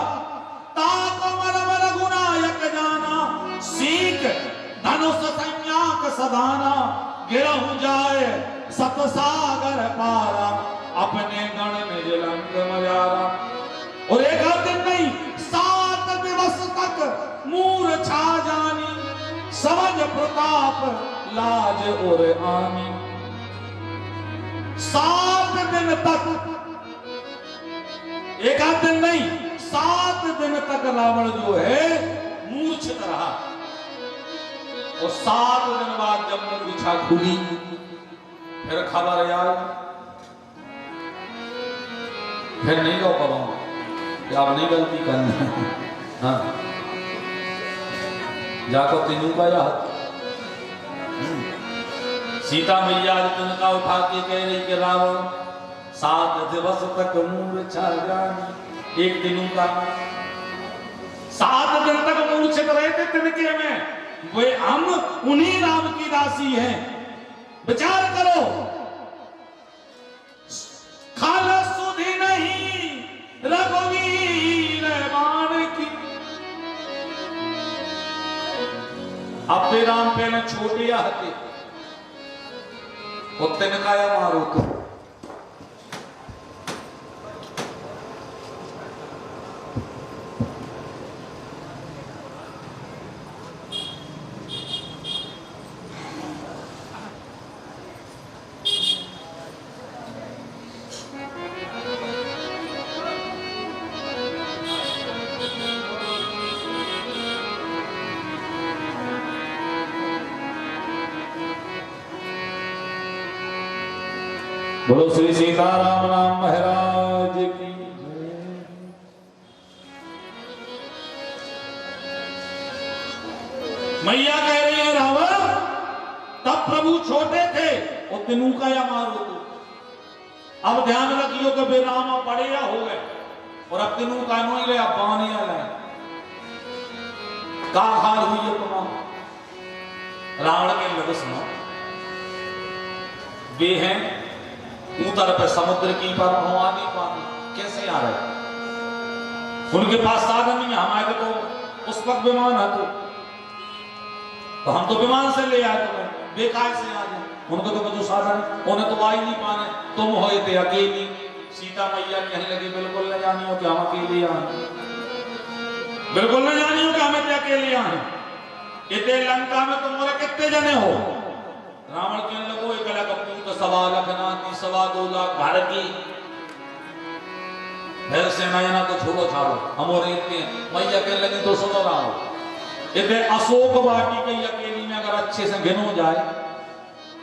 ताको मरम रघुनायक जाना, सीख धनुष संज्ञाक सदाना। गिरहु जाए सत सागर पारा, अपने गण निज लंक मजारा। और एक दिन नहीं, 7 दिवस तक मूर्छा जानी, समझ प्रताप लाज और आनी। 7 दिन तक, एक आध दिन नहीं, 7 दिन तक रावण जो है मूर्छित रहा। और 7 दिन बाद जब मूर्छा खुली, फिर खबर आई, फिर नहीं रो पाऊंगा, आप नहीं गलती करना। हाँ, जाको तीनों का याद। सीता मैया तिनका उठा के कह रही कि रावण 7 दिवस तक मूर्छा जानी। एक दिनों का 7 दिन तक मूर्छित रहे थे तिनके में। वे हम उन्हीं राम की दासी हैं। विचार करो, खाला सुधी नहीं रघुवीर बाण की। अपने राम पहले छोटे हते, वो तिनकाया मारो तो बोलो श्री सीताराम राम महाराज की। मैया कह रही है रावण तब प्रभु छोटे थे और तिनू का या मारो तो अब ध्यान रखियो कि बेरामा पड़े या हो गए और अब तिनू का नो ले अब बाने आए का हाल हुई है तुम्हारा। रावण के लग सुनो वे हैं ऊतर पे समुद्र की पर भवानी पानी कैसे आ रहे उनके पास साधन नहीं है। हमारे तो पुष्पक विमान है तो हम तो विमान से ले आए तुम्हें बेकार से आ जाए उनको तो जो साधन उन्हें तो आ ही नहीं पाने तुम हो थे अकेली। सीता मैया कहने लगी बिल्कुल न जानियो कि हम अकेले आए बिल्कुल न जानियो कि हमें अकेले आए इतने लंका में तुम और कितने जने हो। रावण कहने लगो एक अलग पूत सवा लखना की सवा 2 लाख भारत की फिर से नयना तो छोड़ो छाड़ो हम और इतने मैया कहने लगी तो सुनो राम इतने अशोक वाटी की अकेली में अगर अच्छे से गिनो जाए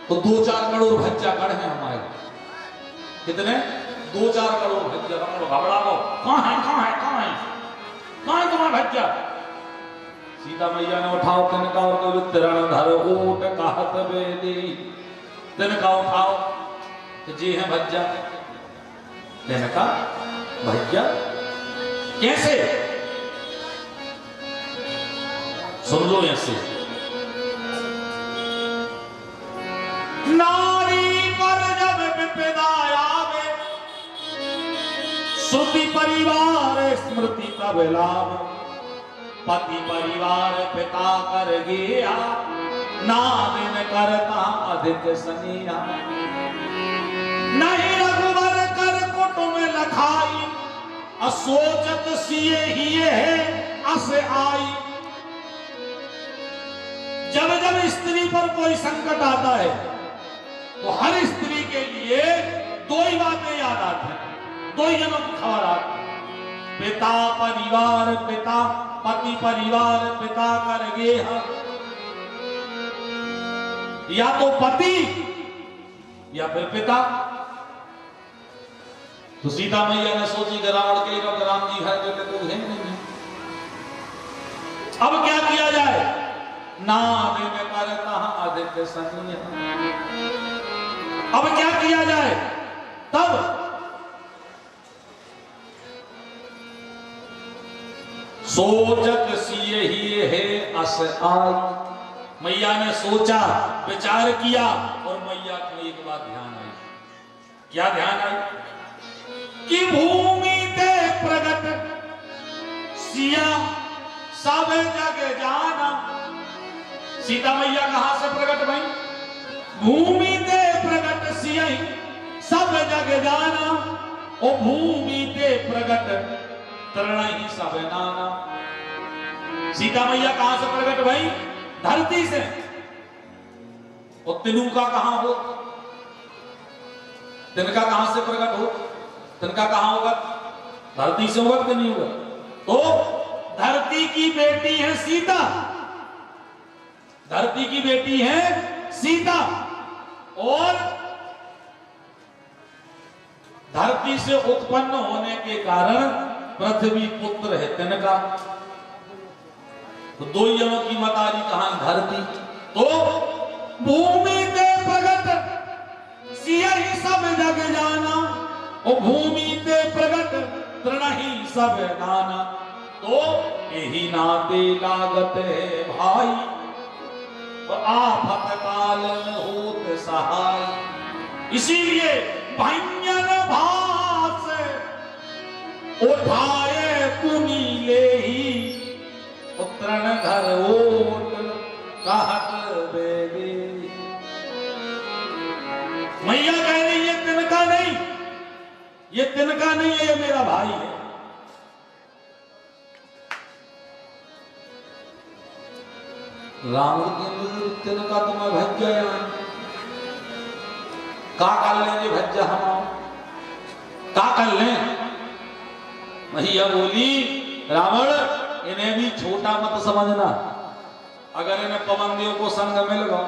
तो 2-4 करोड़ भज्जा कड़ है हमारे कितने 2-4 करोड़ भज्जा घबरा लो कहां है तुम्हारा भज्जा। सीता मैया ने उठाओ तिनका और तरण धर ओट कहत बेदी तिनका उठाओ तो जी है भज्जा तिनका भज्जा कैसे समझो ऐसे नारी पर जब विपदा आवे सुधि परिवार स्मृति तब लाभ पति परिवार पिता कर गया नादिन करता अधिक सनिया नहीं रघुवर कर कुटुम लखाई असोचत सिए ही है अस आई। जब जब स्त्री पर कोई संकट आता है तो हर स्त्री के लिए 2 ही बातें याद आती हैं 2 ही जनों की खबर आती पिता परिवार पिता पति परिवार पिता कर गेह या तो पति या फिर पिता। तो सीता मैया ने सोची कि रावण के राम जी घर के तो है नहीं अब क्या किया जाए नाम में करता अधिक सनिया अब क्या किया जाए तब सोचत सिए ही है अस आई। मैया ने सोचा विचार किया और मैया को एक बात ध्यान आई। क्या ध्यान आई कि भूमि ते प्रगट सिया सब जग जाना। सीता मैया कहां से प्रकट भई भूमि ते प्रगट सिया सब जग जाना ओ भूमि ते प्रगट तरण ही सब नाना। सीता मैया कहां से प्रकट भई धरती से और तिनू का कहां हो तिनका कहां से प्रकट हो तिनका कहां होगा धरती से होगा कि नहीं होगा। तो धरती की बेटी है सीता धरती की बेटी है सीता और धरती से उत्पन्न होने के कारण पृथ्वी पुत्र है तिनका। तो 2 जनों की मतारी कहां धरती तो भूमि ते प्रगट सिया ही सब जग जाना और भूमि ते प्रगट तृण ही सब नाना। तो यही नाते लागत है भाई और आफत काल होत सहाय। इसीलिए भयंकर भास उठाए पुनी ले ही उत्तरण घर ओट कहत बेदी। मैया कह रही है तिनका नहीं ये तिनका नहीं है ये मेरा भाई है। राम के तिनका तो मैं भज गया का कर लेंगे भज्जा हम का कर लें। मैया बोली रावण इन्हें भी छोटा मत समझना अगर इन्हें पवन देव को संग मिल गया